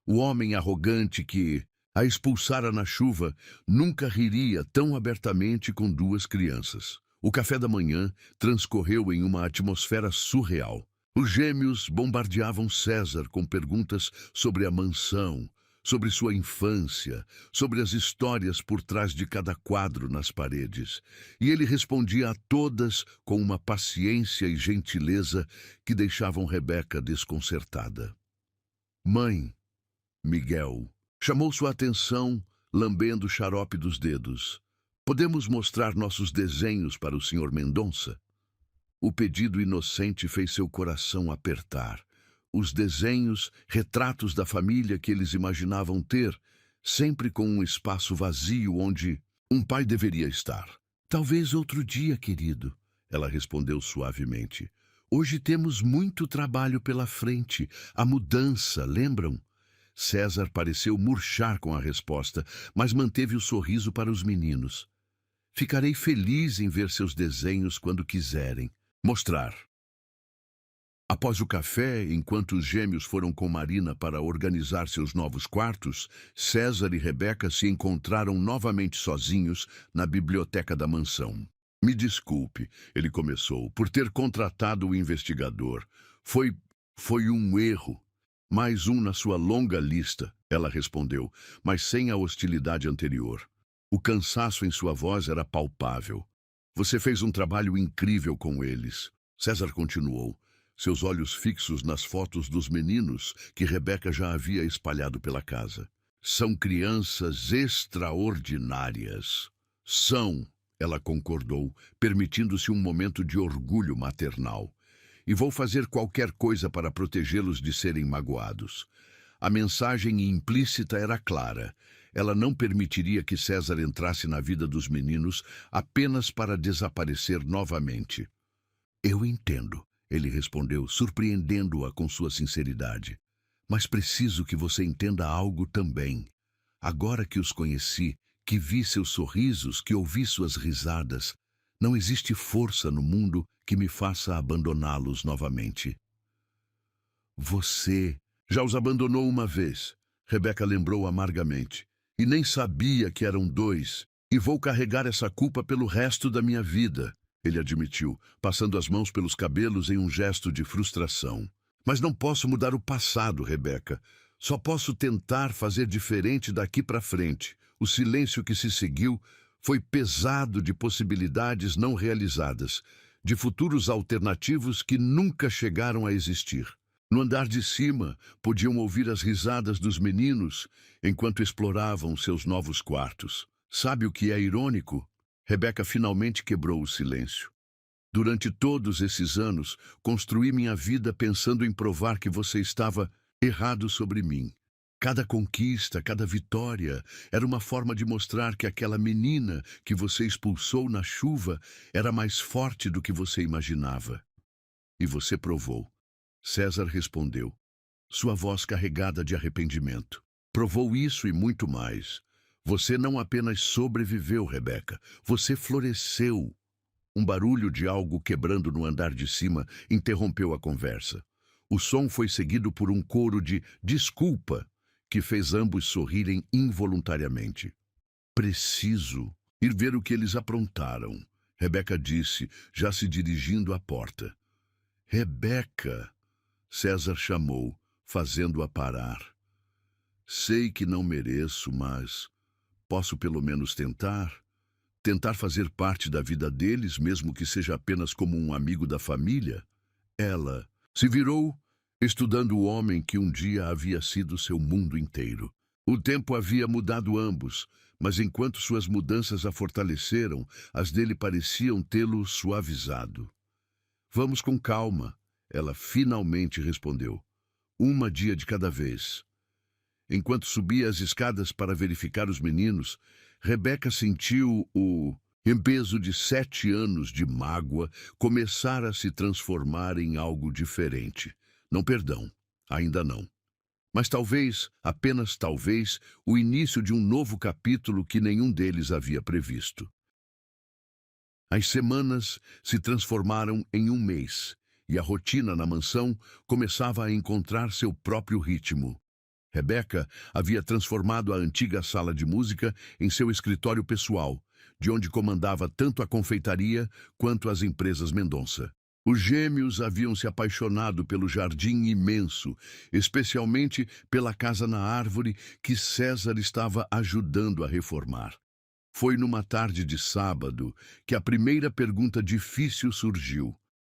O homem arrogante que a expulsara na chuva nunca riria tão abertamente com duas crianças. O café da manhã transcorreu em uma atmosfera surreal. Os gêmeos bombardeavam César com perguntas sobre a mansão, sobre sua infância, sobre as histórias por trás de cada quadro nas paredes. E ele respondia a todas com uma paciência e gentileza que deixavam Rebeca desconcertada. Mãe, Miguel, chamou sua atenção, lambendo o xarope dos dedos. Podemos mostrar nossos desenhos para o Sr. Mendonça? O pedido inocente fez seu coração apertar. Os desenhos, retratos da família que eles imaginavam ter, sempre com um espaço vazio onde um pai deveria estar. Talvez outro dia, querido, ela respondeu suavemente. Hoje temos muito trabalho pela frente. A mudança, lembram? César pareceu murchar com a resposta, mas manteve o sorriso para os meninos. Ficarei feliz em ver seus desenhos quando quiserem. Mostrar. Após o café, enquanto os gêmeos foram com Marina para organizar seus novos quartos, César e Rebeca se encontraram novamente sozinhos na biblioteca da mansão. Me desculpe, ele começou, por ter contratado o investigador. Foi, foi um erro. Mais um na sua longa lista, ela respondeu, mas sem a hostilidade anterior. O cansaço em sua voz era palpável. Você fez um trabalho incrível com eles. César continuou, seus olhos fixos nas fotos dos meninos que Rebeca já havia espalhado pela casa. São crianças extraordinárias. São, ela concordou, permitindo-se um momento de orgulho maternal. E vou fazer qualquer coisa para protegê-los de serem magoados. A mensagem implícita era clara. Ela não permitiria que César entrasse na vida dos meninos apenas para desaparecer novamente. Eu entendo, ele respondeu, surpreendendo-a com sua sinceridade. Mas preciso que você entenda algo também. Agora que os conheci, que vi seus sorrisos, que ouvi suas risadas, não existe força no mundo que me faça abandoná-los novamente. Você já os abandonou uma vez, Rebeca lembrou amargamente, e nem sabia que eram dois, e vou carregar essa culpa pelo resto da minha vida, ele admitiu, passando as mãos pelos cabelos em um gesto de frustração. Mas não posso mudar o passado, Rebeca. Só posso tentar fazer diferente daqui para frente. O silêncio que se seguiu foi pesado de possibilidades não realizadas, de futuros alternativos que nunca chegaram a existir. No andar de cima, podiam ouvir as risadas dos meninos enquanto exploravam seus novos quartos. Sabe o que é irônico? Rebeca finalmente quebrou o silêncio. Durante todos esses anos, construí minha vida pensando em provar que você estava errado sobre mim. Cada conquista, cada vitória, era uma forma de mostrar que aquela menina que você expulsou na chuva era mais forte do que você imaginava. E você provou. César respondeu, sua voz carregada de arrependimento. Provou isso e muito mais. Você não apenas sobreviveu, Rebeca, você floresceu. Um barulho de algo quebrando no andar de cima interrompeu a conversa. O som foi seguido por um coro de desculpa, que fez ambos sorrirem involuntariamente. Preciso ir ver o que eles aprontaram, Rebeca disse, já se dirigindo à porta. Rebeca, César chamou, fazendo-a parar. Sei que não mereço, mas posso pelo menos tentar? Tentar fazer parte da vida deles, mesmo que seja apenas como um amigo da família? Ela se virou, estudando o homem que um dia havia sido seu mundo inteiro. O tempo havia mudado ambos, mas enquanto suas mudanças a fortaleceram, as dele pareciam tê-lo suavizado. Vamos com calma, ela finalmente respondeu. Uma dia de cada vez. Enquanto subia as escadas para verificar os meninos, Rebeca sentiu o peso de 7 anos de mágoa começar a se transformar em algo diferente. Não perdão, ainda não. Mas talvez, apenas talvez, o início de um novo capítulo que nenhum deles havia previsto. As semanas se transformaram em um mês, e a rotina na mansão começava a encontrar seu próprio ritmo. Rebeca havia transformado a antiga sala de música em seu escritório pessoal, de onde comandava tanto a confeitaria quanto as empresas Mendonça. Os gêmeos haviam se apaixonado pelo jardim imenso, especialmente pela casa na árvore que César estava ajudando a reformar. Foi numa tarde de sábado que a primeira pergunta difícil surgiu.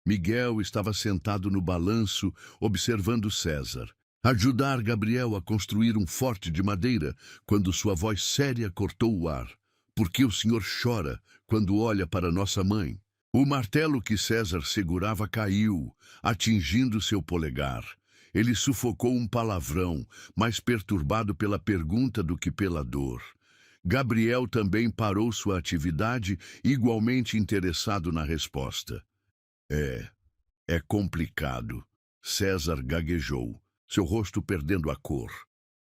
Miguel estava sentado no balanço, observando César. Ajudar Gabriel a construir um forte de madeira, quando sua voz séria cortou o ar. Por que o senhor chora quando olha para nossa mãe? O martelo que César segurava caiu, atingindo seu polegar. Ele sufocou um palavrão, mais perturbado pela pergunta do que pela dor. Gabriel também parou sua atividade, igualmente interessado na resposta. É complicado. César gaguejou, seu rosto perdendo a cor.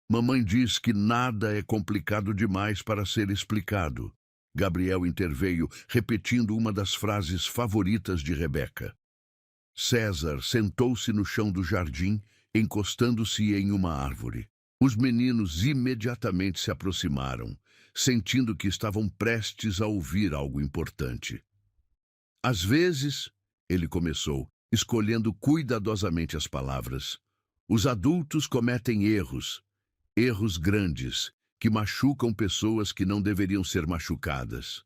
Mamãe diz que nada é complicado demais para ser explicado. Gabriel interveio, repetindo uma das frases favoritas de Rebeca. César sentou-se no chão do jardim, encostando-se em uma árvore. Os meninos imediatamente se aproximaram, sentindo que estavam prestes a ouvir algo importante. Às vezes, ele começou, escolhendo cuidadosamente as palavras, os adultos cometem erros, erros grandes, que machucam pessoas que não deveriam ser machucadas.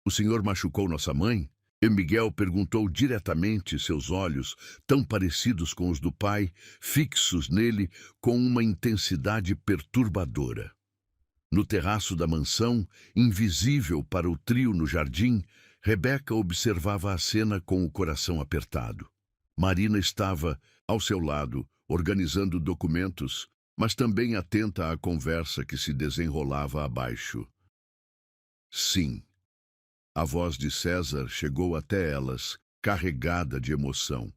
O senhor machucou nossa mãe? E Miguel perguntou diretamente, seus olhos, tão parecidos com os do pai, fixos nele com uma intensidade perturbadora. No terraço da mansão, invisível para o trio no jardim, Rebeca observava a cena com o coração apertado. Marina estava, ao seu lado, organizando documentos, mas também atenta à conversa que se desenrolava abaixo. Sim. A voz de César chegou até elas, carregada de emoção.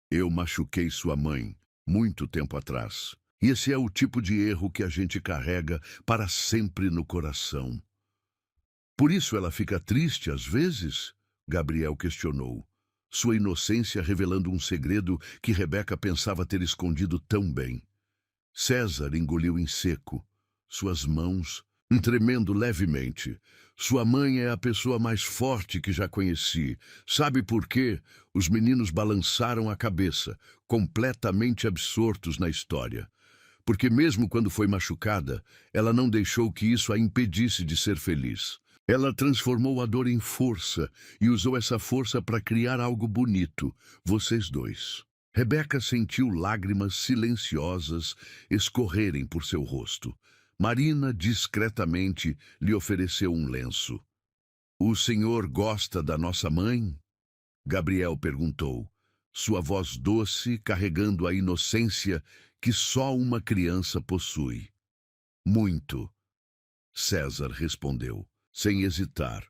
Eu machuquei sua mãe, muito tempo atrás. E esse é o tipo de erro que a gente carrega para sempre no coração. Por isso ela fica triste às vezes? Gabriel questionou, sua inocência revelando um segredo que Rebeca pensava ter escondido tão bem. César engoliu em seco, suas mãos tremendo levemente. Sua mãe é a pessoa mais forte que já conheci. Sabe por quê? Os meninos balançaram a cabeça, completamente absortos na história. Porque mesmo quando foi machucada, ela não deixou que isso a impedisse de ser feliz. Ela transformou a dor em força e usou essa força para criar algo bonito, vocês dois. Rebeca sentiu lágrimas silenciosas escorrerem por seu rosto. Marina discretamente lhe ofereceu um lenço. O senhor gosta da nossa mãe? Gabriel perguntou, sua voz doce carregando a inocência que só uma criança possui. Muito, César respondeu, sem hesitar.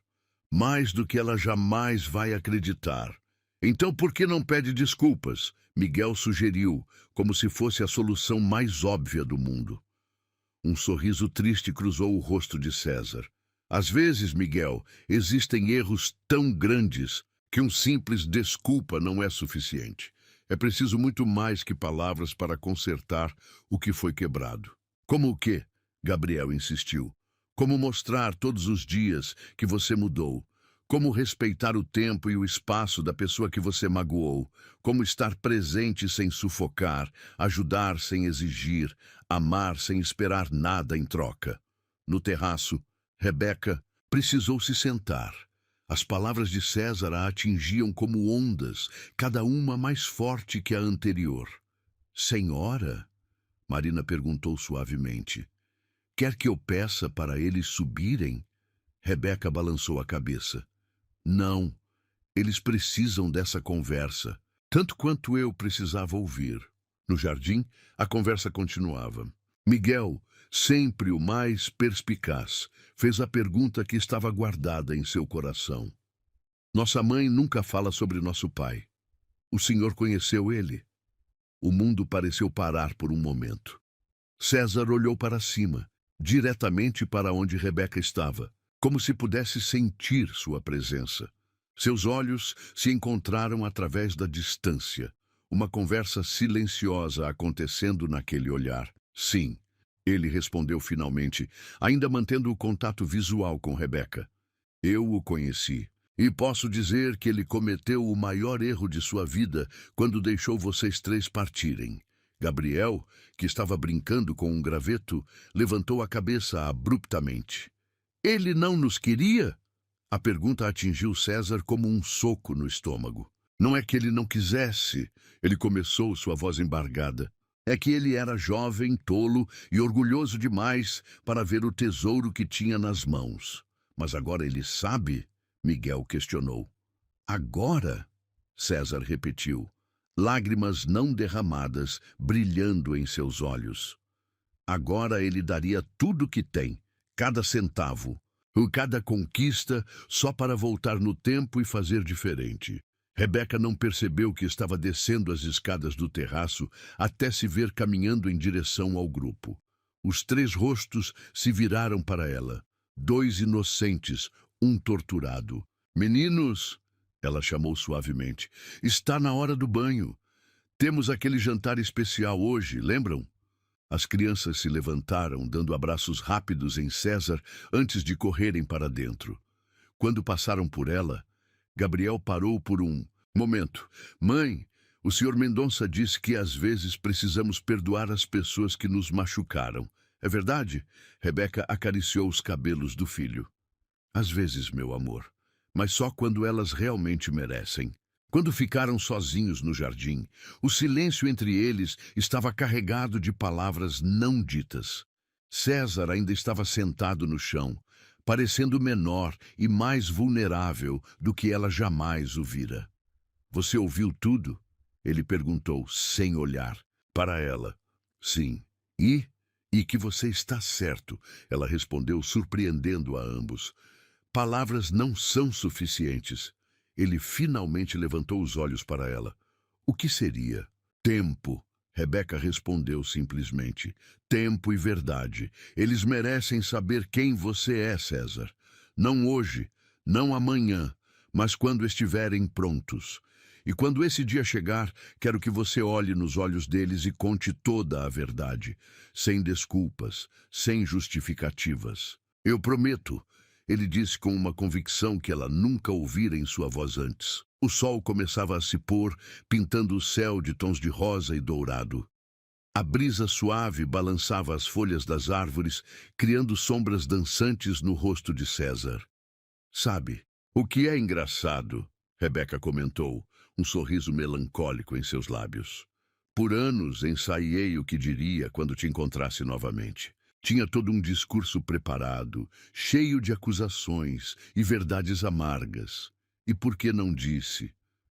Mais do que ela jamais vai acreditar. Então por que não pede desculpas? Miguel sugeriu, como se fosse a solução mais óbvia do mundo. Um sorriso triste cruzou o rosto de César. Às vezes, Miguel, existem erros tão grandes que um simples desculpa não é suficiente. É preciso muito mais que palavras para consertar o que foi quebrado. Como o quê? Gabriel insistiu. Como mostrar todos os dias que você mudou. Como respeitar o tempo e o espaço da pessoa que você magoou. Como estar presente sem sufocar, ajudar sem exigir, amar sem esperar nada em troca. No terraço, Rebeca precisou se sentar. As palavras de César a atingiam como ondas, cada uma mais forte que a anterior. Senhora? Marina perguntou suavemente. Quer que eu peça para eles subirem? Rebeca balançou a cabeça. Não, eles precisam dessa conversa, tanto quanto eu precisava ouvir. No jardim, a conversa continuava. Miguel, sempre o mais perspicaz, fez a pergunta que estava guardada em seu coração. Nossa mãe nunca fala sobre nosso pai. O senhor conheceu ele? O mundo pareceu parar por um momento. César olhou para cima, diretamente para onde Rebeca estava, como se pudesse sentir sua presença. Seus olhos se encontraram através da distância, uma conversa silenciosa acontecendo naquele olhar. Sim, ele respondeu finalmente, ainda mantendo o contato visual com Rebeca. Eu o conheci, e posso dizer que ele cometeu o maior erro de sua vida quando deixou vocês três partirem. Gabriel, que estava brincando com um graveto, levantou a cabeça abruptamente. Ele não nos queria? A pergunta atingiu César como um soco no estômago. Não é que ele não quisesse, ele começou, sua voz embargada. É que ele era jovem, tolo e orgulhoso demais para ver o tesouro que tinha nas mãos. Mas agora ele sabe? Miguel questionou. Agora? César repetiu, lágrimas não derramadas brilhando em seus olhos. Agora ele daria tudo o que tem, cada centavo, cada conquista, só para voltar no tempo e fazer diferente. Rebeca não percebeu que estava descendo as escadas do terraço até se ver caminhando em direção ao grupo. Os três rostos se viraram para ela. Dois inocentes, um torturado. Meninos, ela chamou suavemente, está na hora do banho. Temos aquele jantar especial hoje, lembram? As crianças se levantaram, dando abraços rápidos em César antes de correrem para dentro. Quando passaram por ela, Gabriel parou por um momento. Mãe, o Sr. Mendonça disse que às vezes precisamos perdoar as pessoas que nos machucaram. É verdade? Rebeca acariciou os cabelos do filho. Às vezes, meu amor, mas só quando elas realmente merecem. Quando ficaram sozinhos no jardim, o silêncio entre eles estava carregado de palavras não ditas. César ainda estava sentado no chão, parecendo menor e mais vulnerável do que ela jamais o vira. Você ouviu tudo? Ele perguntou, sem olhar para ela. Sim. E que você está certo, ela respondeu, surpreendendo a ambos. Palavras não são suficientes. Ele finalmente levantou os olhos para ela. O que seria? Tempo. Rebeca respondeu simplesmente. Tempo e verdade. Eles merecem saber quem você é, César. Não hoje, não amanhã, mas quando estiverem prontos. E quando esse dia chegar, quero que você olhe nos olhos deles e conte toda a verdade, sem desculpas, sem justificativas. Eu prometo, ele disse com uma convicção que ela nunca ouvira em sua voz antes. O sol começava a se pôr, pintando o céu de tons de rosa e dourado. A brisa suave balançava as folhas das árvores, criando sombras dançantes no rosto de César. Sabe, o que é engraçado, Rebeca comentou, um sorriso melancólico em seus lábios. Por anos ensaiei o que diria quando te encontrasse novamente. Tinha todo um discurso preparado, cheio de acusações e verdades amargas. E por que não disse?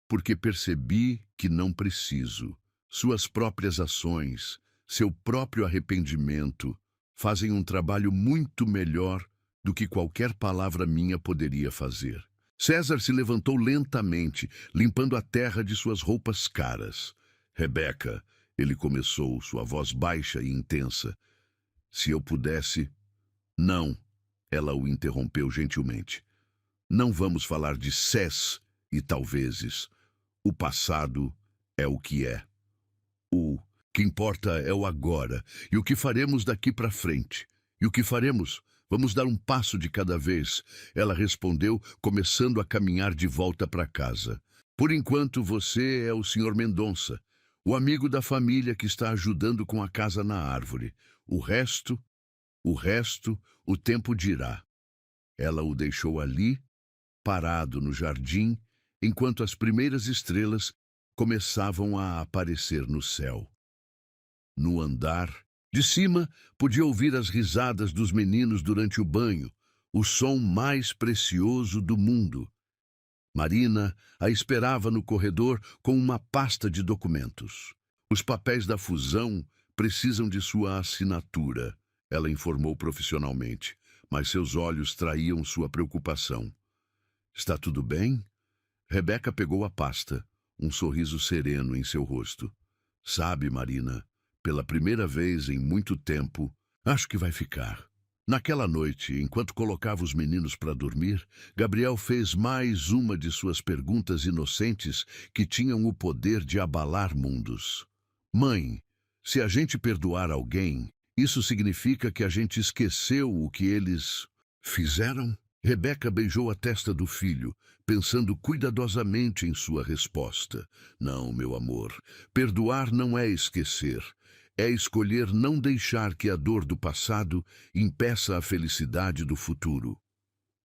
Porque percebi que não preciso. Suas próprias ações, seu próprio arrependimento, fazem um trabalho muito melhor do que qualquer palavra minha poderia fazer. César se levantou lentamente, limpando a terra de suas roupas caras. Rebeca, ele começou, sua voz baixa e intensa. Se eu pudesse... Não, ela o interrompeu gentilmente. Não vamos falar de sés e talvezes. O passado é o que é. O que importa é o agora e o que faremos daqui para frente. E o que faremos? Vamos dar um passo de cada vez, ela respondeu, começando a caminhar de volta para casa. Por enquanto, você é o Sr. Mendonça, o amigo da família que está ajudando com a casa na árvore. O resto, o tempo dirá. Ela o deixou ali, parado no jardim, enquanto as primeiras estrelas começavam a aparecer no céu. No andar de cima, podia ouvir as risadas dos meninos durante o banho, o som mais precioso do mundo. Marina a esperava no corredor com uma pasta de documentos. Os papéis da fusão precisam de sua assinatura, ela informou profissionalmente, mas seus olhos traíam sua preocupação. Está tudo bem? Rebeca pegou a pasta, um sorriso sereno em seu rosto. Sabe, Marina, pela primeira vez em muito tempo, acho que vai ficar. Naquela noite, enquanto colocava os meninos para dormir, Gabriel fez mais uma de suas perguntas inocentes que tinham o poder de abalar mundos. Mãe, se a gente perdoar alguém, isso significa que a gente esqueceu o que eles fizeram? Rebeca beijou a testa do filho, pensando cuidadosamente em sua resposta. Não, meu amor, perdoar não é esquecer. É escolher não deixar que a dor do passado impeça a felicidade do futuro.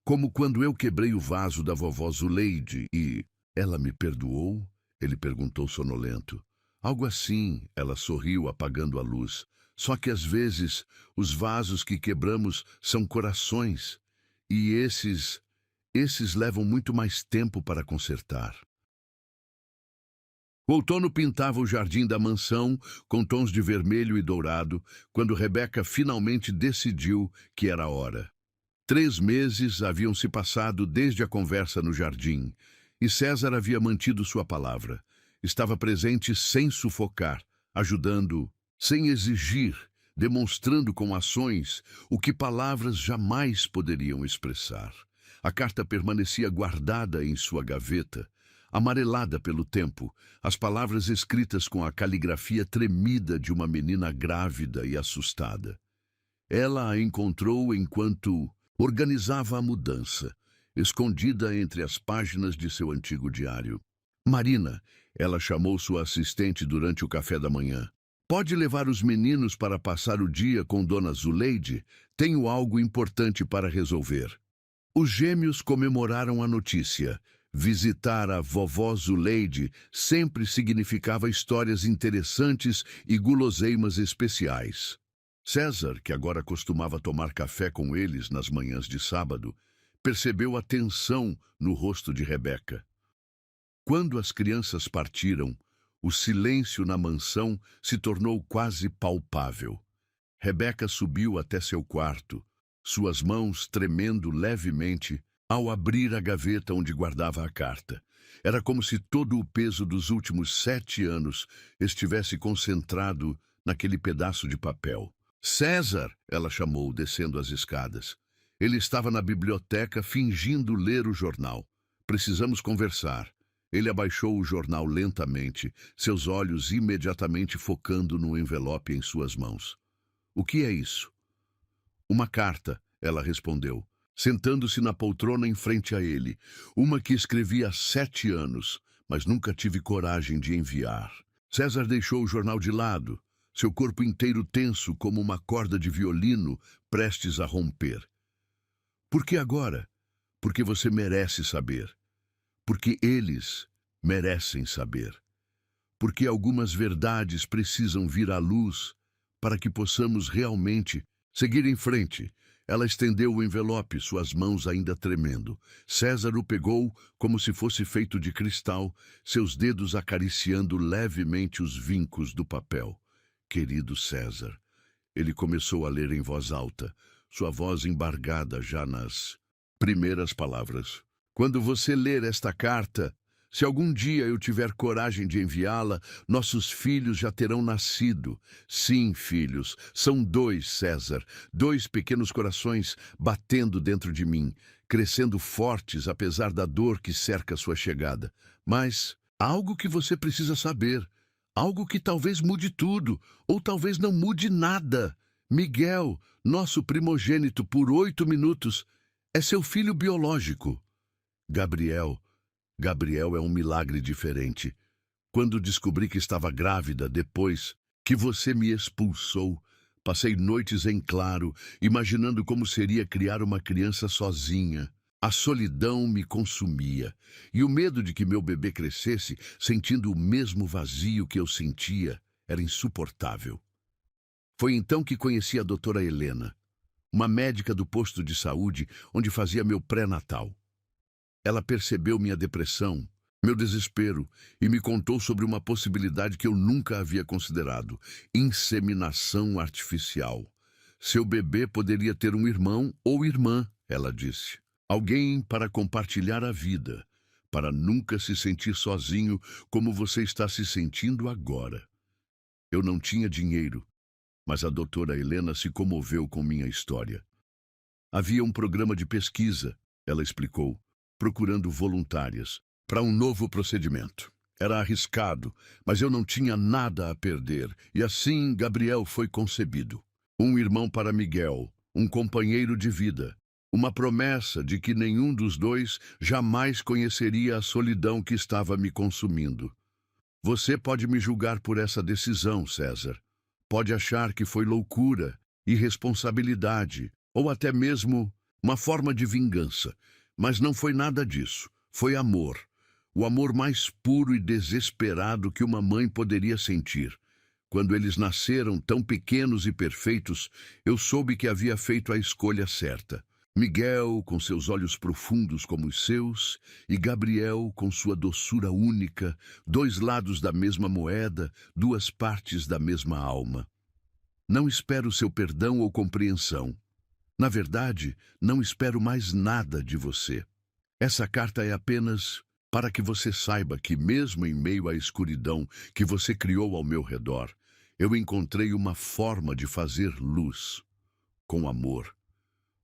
Como quando eu quebrei o vaso da vovó Zuleide e... Ela me perdoou? Ele perguntou sonolento. Algo assim, ela sorriu apagando a luz. Só que às vezes os vasos que quebramos são corações. E esses levam muito mais tempo para consertar. O outono pintava o jardim da mansão com tons de vermelho e dourado, quando Rebeca finalmente decidiu que era hora. 3 meses haviam se passado desde a conversa no jardim, e César havia mantido sua palavra. Estava presente sem sufocar, ajudando, sem exigir, demonstrando com ações o que palavras jamais poderiam expressar. A carta permanecia guardada em sua gaveta, amarelada pelo tempo, as palavras escritas com a caligrafia tremida de uma menina grávida e assustada. Ela a encontrou enquanto organizava a mudança. escondida entre as páginas de seu antigo diário. Marina, ela chamou sua assistente durante o café da manhã. Pode levar os meninos para passar o dia com Dona Zuleide? Tenho algo importante para resolver. Os gêmeos comemoraram a notícia. Visitar a vovó Zuleide sempre significava histórias interessantes e guloseimas especiais. César, que agora costumava tomar café com eles nas manhãs de sábado, percebeu a tensão no rosto de Rebeca. Quando as crianças partiram, o silêncio na mansão se tornou quase palpável. Rebeca subiu até seu quarto, suas mãos tremendo levemente ao abrir a gaveta onde guardava a carta. Era como se todo o peso dos últimos 7 anos estivesse concentrado naquele pedaço de papel. César, ela chamou, descendo as escadas. Ele estava na biblioteca fingindo ler o jornal. Precisamos conversar. Ele abaixou o jornal lentamente, seus olhos imediatamente focando no envelope em suas mãos. O que é isso? Uma carta, ela respondeu, sentando-se na poltrona em frente a ele. Uma que escrevi há 7 anos, mas nunca tive coragem de enviar. César deixou o jornal de lado, seu corpo inteiro tenso como uma corda de violino prestes a romper. Por que agora? Porque você merece saber. Porque eles merecem saber. Porque algumas verdades precisam vir à luz para que possamos realmente seguir em frente. Ela estendeu o envelope, suas mãos ainda tremendo. César o pegou como se fosse feito de cristal, seus dedos acariciando levemente os vincos do papel. Querido César, ele começou a ler em voz alta, sua voz embargada já nas primeiras palavras. Quando você ler esta carta, se algum dia eu tiver coragem de enviá-la, nossos filhos já terão nascido. Sim, filhos, são 2, César, 2 pequenos corações batendo dentro de mim, crescendo fortes apesar da dor que cerca sua chegada. Mas há algo que você precisa saber, algo que talvez mude tudo, ou talvez não mude nada. Miguel, nosso primogênito por 8 minutos, é seu filho biológico. Gabriel é um milagre diferente. Quando descobri que estava grávida, depois que você me expulsou, passei noites em claro, imaginando como seria criar uma criança sozinha. A solidão me consumia, e o medo de que meu bebê crescesse, sentindo o mesmo vazio que eu sentia, era insuportável. Foi então que conheci a doutora Helena, uma médica do posto de saúde onde fazia meu pré-natal. Ela percebeu minha depressão, meu desespero, e me contou sobre uma possibilidade que eu nunca havia considerado: inseminação artificial. Seu bebê poderia ter um irmão ou irmã, ela disse. Alguém para compartilhar a vida, para nunca se sentir sozinho como você está se sentindo agora. Eu não tinha dinheiro, mas a doutora Helena se comoveu com minha história. Havia um programa de pesquisa, ela explicou, procurando voluntárias para um novo procedimento. Era arriscado, mas eu não tinha nada a perder, e assim Gabriel foi concebido. Um irmão para Miguel, um companheiro de vida, uma promessa de que nenhum dos dois jamais conheceria a solidão que estava me consumindo. Você pode me julgar por essa decisão, César. Pode achar que foi loucura, irresponsabilidade, ou até mesmo uma forma de vingança. Mas não foi nada disso. Foi amor. O amor mais puro e desesperado que uma mãe poderia sentir. Quando eles nasceram tão pequenos e perfeitos, eu soube que havia feito a escolha certa. Miguel, com seus olhos profundos como os seus, e Gabriel, com sua doçura única, 2 lados da mesma moeda, 2 partes da mesma alma. Não espero seu perdão ou compreensão. Na verdade, não espero mais nada de você. Essa carta é apenas para que você saiba que, mesmo em meio à escuridão que você criou ao meu redor, eu encontrei uma forma de fazer luz, com amor.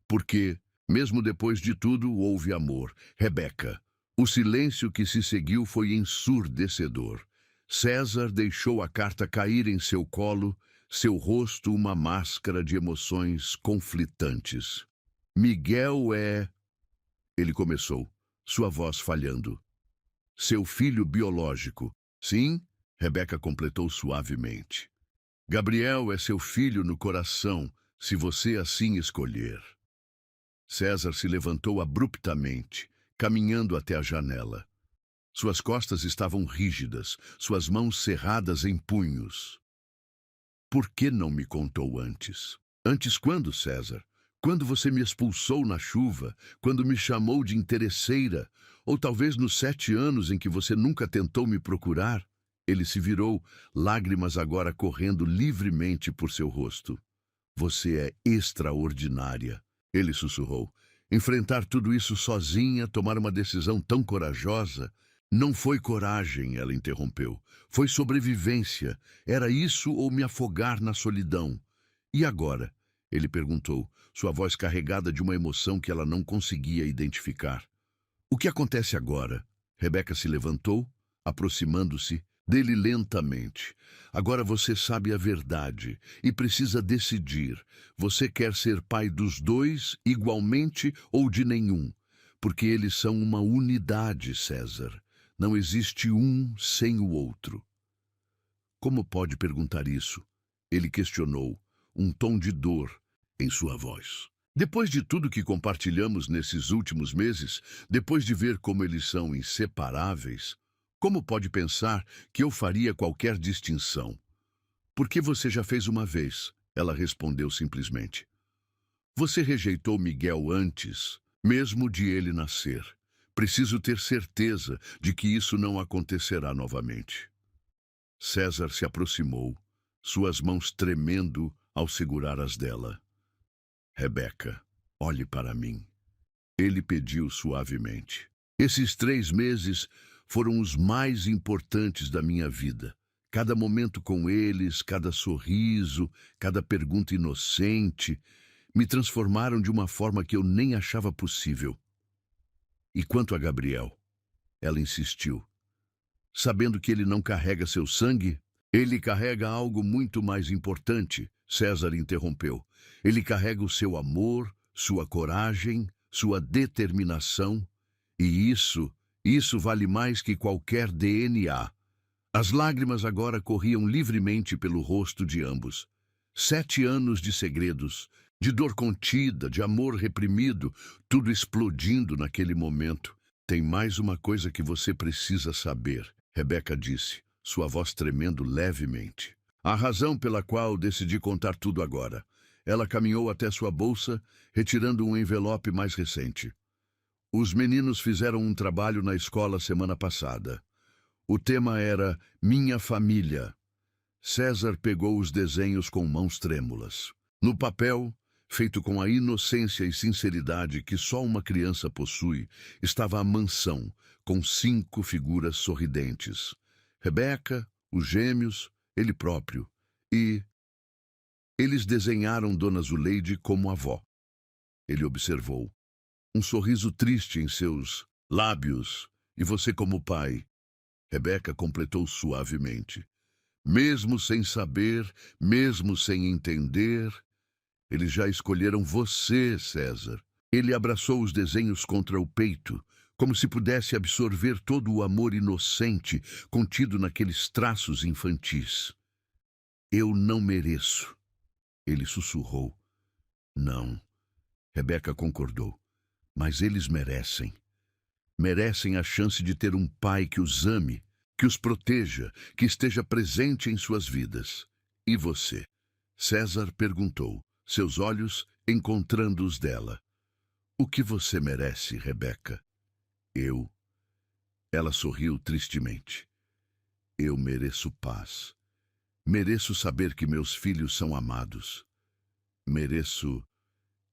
Porque, mesmo depois de tudo, houve amor. Rebeca, o silêncio que se seguiu foi ensurdecedor. César deixou a carta cair em seu colo, seu rosto uma máscara de emoções conflitantes. Miguel é... Ele começou, sua voz falhando. Seu filho biológico. Sim, Rebeca completou suavemente. Gabriel é seu filho no coração, se você assim escolher. César se levantou abruptamente, caminhando até a janela. Suas costas estavam rígidas, suas mãos cerradas em punhos. Por que não me contou antes? Antes quando, César? Quando você me expulsou na chuva? Quando me chamou de interesseira? Ou talvez nos 7 anos em que você nunca tentou me procurar? Ele se virou, lágrimas agora correndo livremente por seu rosto. Você é extraordinária, ele sussurrou. Enfrentar tudo isso sozinha, tomar uma decisão tão corajosa. Não foi coragem, ela interrompeu. Foi sobrevivência. Era isso ou me afogar na solidão? E agora? Ele perguntou, sua voz carregada de uma emoção que ela não conseguia identificar. O que acontece agora? Rebeca se levantou, aproximando-se dele lentamente. Agora você sabe a verdade e precisa decidir. Você quer ser pai dos dois igualmente ou de nenhum? Porque eles são uma unidade, César. Não existe um sem o outro. Como pode perguntar isso? Ele questionou, um tom de dor em sua voz. Depois de tudo que compartilhamos nesses últimos meses, depois de ver como eles são inseparáveis, como pode pensar que eu faria qualquer distinção? Porque você já fez uma vez, ela respondeu simplesmente. Você rejeitou Miguel antes, mesmo de ele nascer. Preciso ter certeza de que isso não acontecerá novamente. César se aproximou, suas mãos tremendo ao segurar as dela. Rebeca, olhe para mim. Ele pediu suavemente. Esses 3 meses foram os mais importantes da minha vida. Cada momento com eles, cada sorriso, cada pergunta inocente, me transformaram de uma forma que eu nem achava possível. E quanto a Gabriel? Ela insistiu. Sabendo que ele não carrega seu sangue, ele carrega algo muito mais importante, César interrompeu. Ele carrega o seu amor, sua coragem, sua determinação, e isso vale mais que qualquer DNA. As lágrimas agora corriam livremente pelo rosto de ambos. 7 anos de segredos, de dor contida, de amor reprimido, tudo explodindo naquele momento. Tem mais uma coisa que você precisa saber, Rebeca disse, sua voz tremendo levemente. A razão pela qual decidi contar tudo agora. Ela caminhou até sua bolsa, retirando um envelope mais recente. Os meninos fizeram um trabalho na escola semana passada. O tema era Minha Família. César pegou os desenhos com mãos trêmulas. No papel, feito com a inocência e sinceridade que só uma criança possui, estava a mansão, com 5 figuras sorridentes. Rebeca, os gêmeos, ele próprio. E eles desenharam Dona Zuleide como avó. Ele observou. Um sorriso triste em seus lábios. E você como pai. Rebeca completou suavemente. Mesmo sem saber, mesmo sem entender, eles já escolheram você, César. Ele abraçou os desenhos contra o peito, como se pudesse absorver todo o amor inocente contido naqueles traços infantis. Eu não mereço, ele sussurrou. Não, Rebeca concordou, mas eles merecem. Merecem a chance de ter um pai que os ame, que os proteja, que esteja presente em suas vidas. E você? César perguntou, seus olhos encontrando os dela. O que você merece, Rebeca? Eu. Ela sorriu tristemente. Eu mereço paz. Mereço saber que meus filhos são amados. Mereço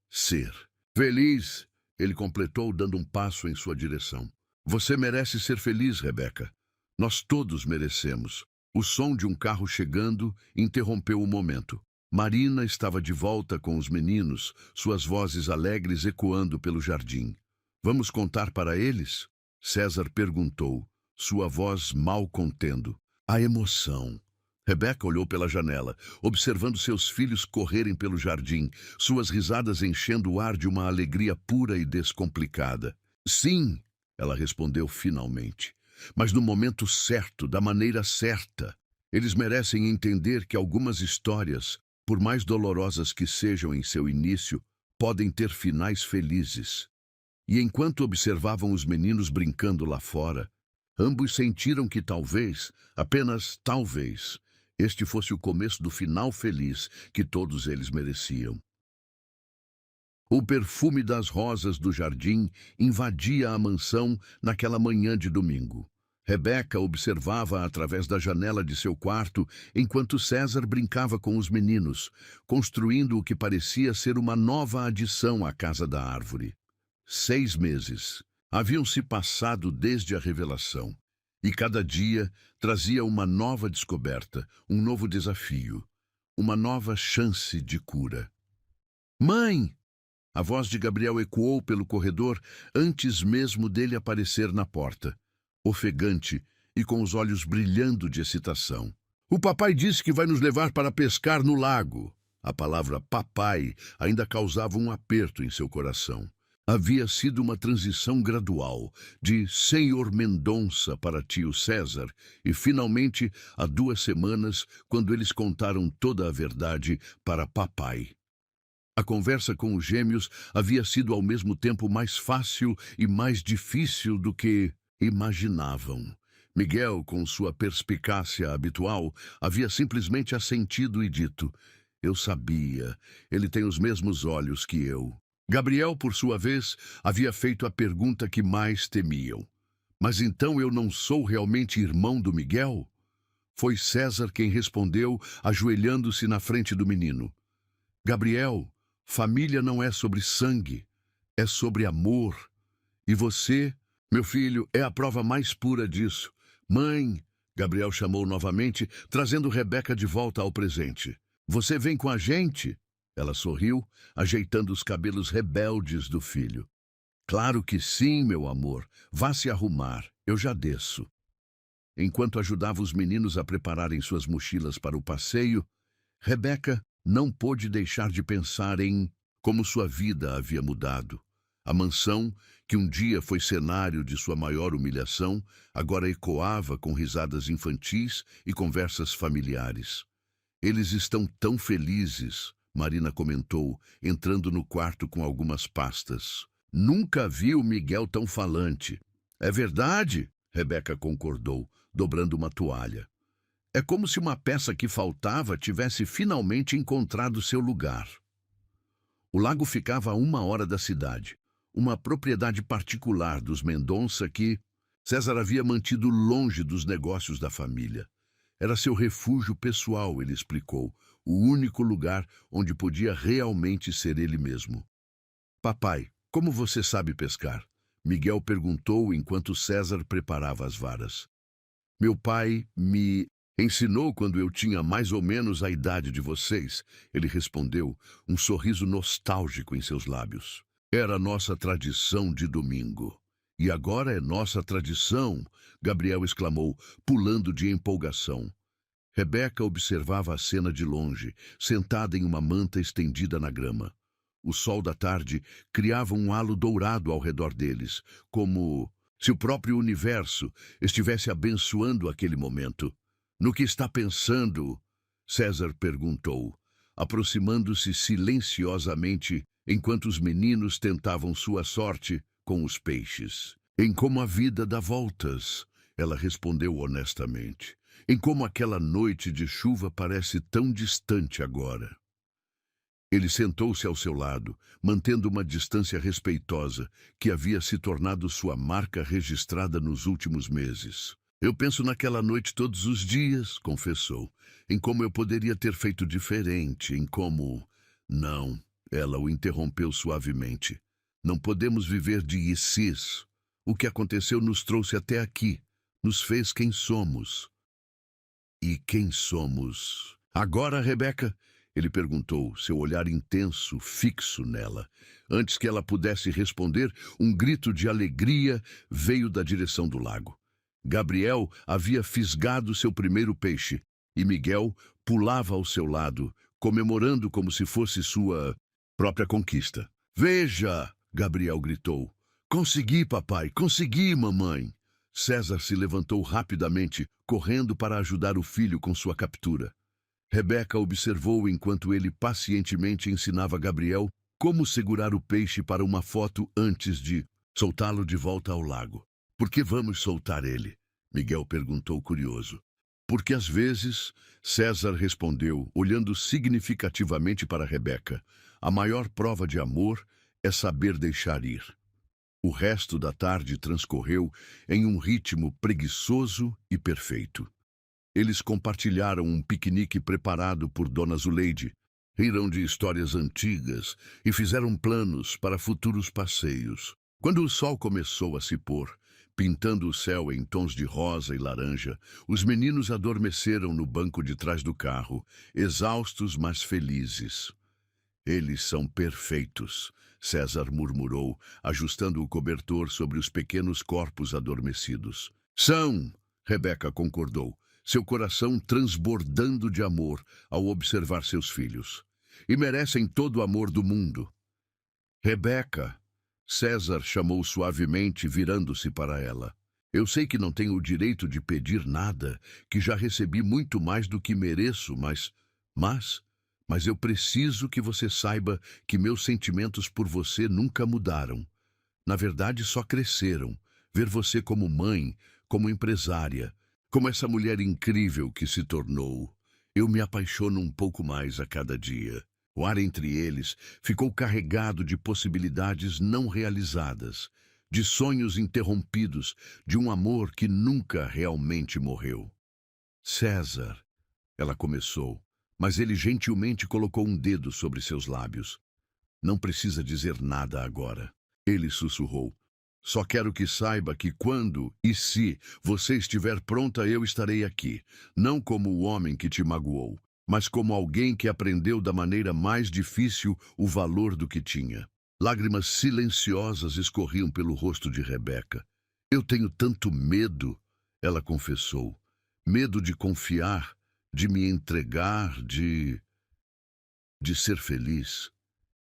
ser feliz, ele completou dando um passo em sua direção. Você merece ser feliz, Rebeca. Nós todos merecemos. O som de um carro chegando interrompeu o momento. Marina estava de volta com os meninos, suas vozes alegres ecoando pelo jardim. Vamos contar para eles? César perguntou, sua voz mal contendo. A emoção. Rebeca olhou pela janela, observando seus filhos correrem pelo jardim, suas risadas enchendo o ar de uma alegria pura e descomplicada. Sim, ela respondeu finalmente. Mas no momento certo, da maneira certa. Eles merecem entender que algumas histórias, por mais dolorosas que sejam em seu início, podem ter finais felizes. E enquanto observavam os meninos brincando lá fora, ambos sentiram que talvez, apenas talvez, este fosse o começo do final feliz que todos eles mereciam. O perfume das rosas do jardim invadia a mansão naquela manhã de domingo. Rebeca observava através da janela de seu quarto enquanto César brincava com os meninos, construindo o que parecia ser uma nova adição à casa da árvore. 6 meses haviam se passado desde a revelação, e cada dia trazia uma nova descoberta, um novo desafio, uma nova chance de cura. Mãe! A voz de Gabriel ecoou pelo corredor antes mesmo dele aparecer na porta, ofegante e com os olhos brilhando de excitação. O papai disse que vai nos levar para pescar no lago. A palavra papai ainda causava um aperto em seu coração. Havia sido uma transição gradual, de Senhor Mendonça para tio César, e finalmente, há 2 semanas, quando eles contaram toda a verdade para papai. A conversa com os gêmeos havia sido ao mesmo tempo mais fácil e mais difícil do que imaginavam. Miguel, com sua perspicácia habitual, havia simplesmente assentido e dito: "Eu sabia, ele tem os mesmos olhos que eu." Gabriel, por sua vez, havia feito a pergunta que mais temiam: "Mas então eu não sou realmente irmão do Miguel?" Foi César quem respondeu, ajoelhando-se na frente do menino: "Gabriel, família não é sobre sangue, é sobre amor. E você, meu filho, é a prova mais pura disso. Mãe," Gabriel chamou novamente, trazendo Rebeca de volta ao presente. "Você vem com a gente?" Ela sorriu, ajeitando os cabelos rebeldes do filho. "Claro que sim, meu amor. Vá se arrumar, eu já desço." Enquanto ajudava os meninos a prepararem suas mochilas para o passeio, Rebeca não pôde deixar de pensar em como sua vida havia mudado. A mansão, que um dia foi cenário de sua maior humilhação, agora ecoava com risadas infantis e conversas familiares. "Eles estão tão felizes", Marina comentou, entrando no quarto com algumas pastas. "Nunca vi o Miguel tão falante." "É verdade", Rebeca concordou, dobrando uma toalha. "É como se uma peça que faltava tivesse finalmente encontrado seu lugar." O lago ficava a 1 hora da cidade, uma propriedade particular dos Mendonça que César havia mantido longe dos negócios da família. Era seu refúgio pessoal, ele explicou, o único lugar onde podia realmente ser ele mesmo. "Papai, como você sabe pescar?" Miguel perguntou enquanto César preparava as varas. "Meu pai me ensinou quando eu tinha mais ou menos a idade de vocês", ele respondeu, um sorriso nostálgico em seus lábios. "Era nossa tradição de domingo." "E agora é nossa tradição", Gabriel exclamou, pulando de empolgação. Rebeca observava a cena de longe, sentada em uma manta estendida na grama. O sol da tarde criava um halo dourado ao redor deles, como se o próprio universo estivesse abençoando aquele momento. "No que está pensando?" César perguntou, aproximando-se silenciosamente enquanto os meninos tentavam sua sorte com os peixes. "Em como a vida dá voltas", ela respondeu honestamente. "Em como aquela noite de chuva parece tão distante agora." Ele sentou-se ao seu lado, mantendo uma distância respeitosa que havia se tornado sua marca registrada nos últimos meses. "Eu penso naquela noite todos os dias", confessou, "em como eu poderia ter feito diferente, em como..." "Não", ela o interrompeu suavemente. "Não podemos viver de ICs. O que aconteceu nos trouxe até aqui, nos fez quem somos." "E quem somos agora, Rebeca?" Ele perguntou, seu olhar intenso, fixo nela. Antes que ela pudesse responder, um grito de alegria veio da direção do lago. Gabriel havia fisgado seu primeiro peixe, e Miguel pulava ao seu lado, comemorando como se fosse sua própria conquista. "Veja!" Gabriel gritou, Consegui, papai, consegui, mamãe. César se levantou rapidamente, correndo para ajudar o filho com sua captura. Rebeca observou enquanto ele pacientemente ensinava Gabriel como segurar o peixe para uma foto antes de soltá-lo de volta ao lago. Por que vamos soltar ele? Miguel perguntou curioso. Porque às vezes, César respondeu, olhando significativamente para Rebeca, a maior prova de amor é saber deixar ir. O resto da tarde transcorreu em um ritmo preguiçoso e perfeito. Eles compartilharam um piquenique preparado por Dona Zuleide, riram de histórias antigas e fizeram planos para futuros passeios. Quando o sol começou a se pôr, pintando o céu em tons de rosa e laranja, os meninos adormeceram no banco de trás do carro, exaustos, mas felizes. Eles são perfeitos, César murmurou, ajustando o cobertor sobre os pequenos corpos adormecidos. São, Rebeca concordou, seu coração transbordando de amor ao observar seus filhos. E merecem todo o amor do mundo. Rebeca, César chamou suavemente, virando-se para ela. Eu sei que não tenho o direito de pedir nada, que já recebi muito mais do que mereço, mas eu preciso que você saiba que meus sentimentos por você nunca mudaram. Na verdade, só cresceram. Ver você como mãe, como empresária, como essa mulher incrível que se tornou. Eu me apaixono um pouco mais a cada dia. O ar entre eles ficou carregado de possibilidades não realizadas, de sonhos interrompidos, de um amor que nunca realmente morreu. César, ela começou, mas ele gentilmente colocou um dedo sobre seus lábios. Não precisa dizer nada agora. Ele sussurrou. Só quero que saiba que quando e se você estiver pronta, eu estarei aqui, não como o homem que te magoou, mas como alguém que aprendeu da maneira mais difícil o valor do que tinha. Lágrimas silenciosas escorriam pelo rosto de Rebeca. Eu tenho tanto medo, ela confessou. Medo de confiar, de me entregar, de ser feliz.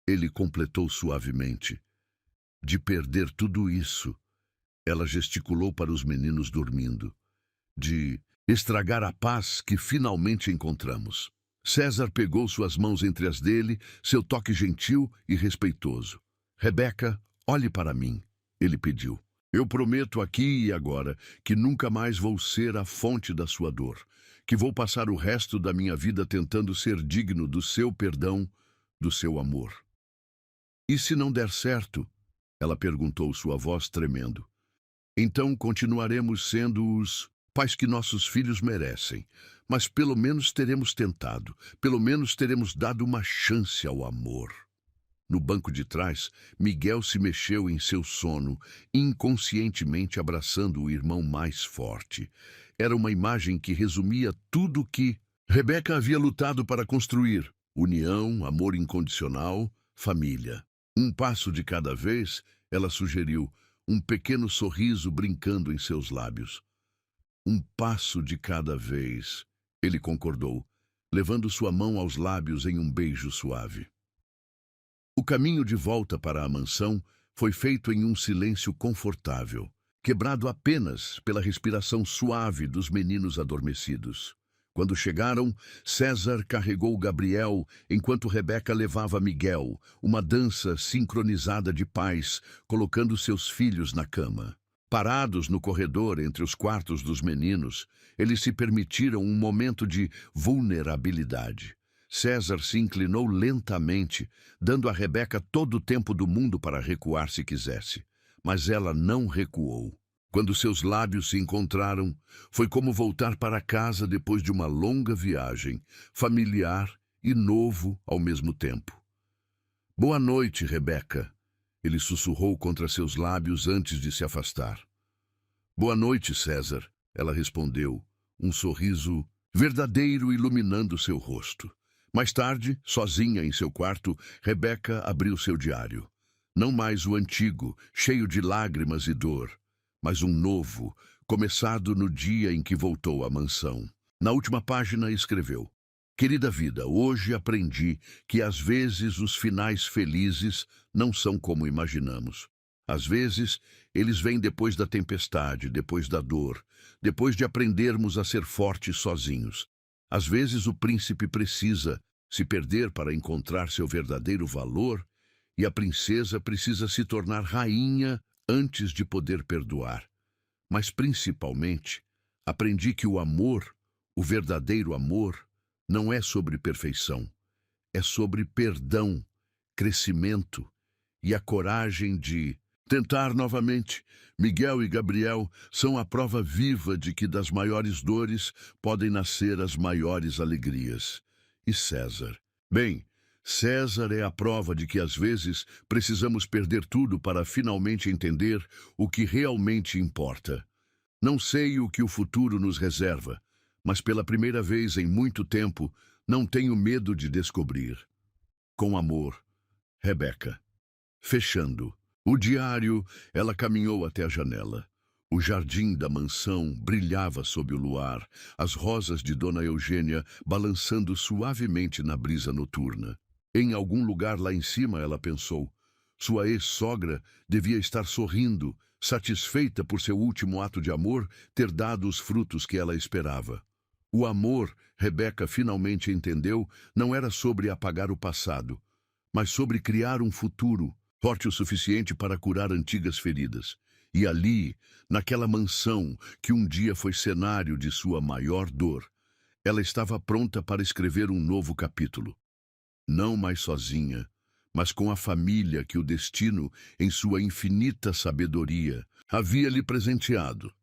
Ele completou suavemente. De perder tudo isso. Ela gesticulou para os meninos dormindo. De estragar a paz que finalmente encontramos. César pegou suas mãos entre as dele, seu toque gentil e respeitoso. Rebeca, olhe para mim, ele pediu. Eu prometo aqui e agora que nunca mais vou ser a fonte da sua dor, que vou passar o resto da minha vida tentando ser digno do seu perdão, do seu amor. E se não der certo? Ela perguntou, sua voz tremendo. Então continuaremos sendo os pais que nossos filhos merecem, mas pelo menos teremos tentado, pelo menos teremos dado uma chance ao amor. No banco de trás, Miguel se mexeu em seu sono, inconscientemente abraçando o irmão mais forte. Era uma imagem que resumia tudo que Rebeca havia lutado para construir: união, amor incondicional, família. Um passo de cada vez, ela sugeriu, um pequeno sorriso brincando em seus lábios. Um passo de cada vez, ele concordou, levando sua mão aos lábios em um beijo suave. O caminho de volta para a mansão foi feito em um silêncio confortável, quebrado apenas pela respiração suave dos meninos adormecidos. Quando chegaram, César carregou Gabriel enquanto Rebeca levava Miguel, uma dança sincronizada de pais, colocando seus filhos na cama. Parados no corredor entre os quartos dos meninos, eles se permitiram um momento de vulnerabilidade. César se inclinou lentamente, dando a Rebeca todo o tempo do mundo para recuar se quisesse. Mas ela não recuou. Quando seus lábios se encontraram, foi como voltar para casa depois de uma longa viagem, familiar e novo ao mesmo tempo. Boa noite, Rebeca, ele sussurrou contra seus lábios antes de se afastar. Boa noite, César, ela respondeu, um sorriso verdadeiro iluminando seu rosto. Mais tarde, sozinha em seu quarto, Rebeca abriu seu diário. Não mais o antigo, cheio de lágrimas e dor, mas um novo, começado no dia em que voltou à mansão. Na última página escreveu: Querida vida, hoje aprendi que às vezes os finais felizes não são como imaginamos. Às vezes, eles vêm depois da tempestade, depois da dor, depois de aprendermos a ser fortes sozinhos. Às vezes, o príncipe precisa se perder para encontrar seu verdadeiro valor, e a princesa precisa se tornar rainha antes de poder perdoar. Mas, principalmente, aprendi que o amor, o verdadeiro amor, não é sobre perfeição, é sobre perdão, crescimento e a coragem de tentar novamente. Miguel e Gabriel são a prova viva de que das maiores dores podem nascer as maiores alegrias. E César? Bem, César é a prova de que às vezes precisamos perder tudo para finalmente entender o que realmente importa. Não sei o que o futuro nos reserva, mas pela primeira vez em muito tempo não tenho medo de descobrir. Com amor, Rebeca. Fechando o diário, ela caminhou até a janela. O jardim da mansão brilhava sob o luar, as rosas de Dona Eugênia balançando suavemente na brisa noturna. Em algum lugar lá em cima, ela pensou, sua ex-sogra devia estar sorrindo, satisfeita por seu último ato de amor ter dado os frutos que ela esperava. O amor, Rebeca finalmente entendeu, não era sobre apagar o passado, mas sobre criar um futuro forte o suficiente para curar antigas feridas. E ali, naquela mansão que um dia foi cenário de sua maior dor, ela estava pronta para escrever um novo capítulo. Não mais sozinha, mas com a família que o destino, em sua infinita sabedoria, havia lhe presenteado.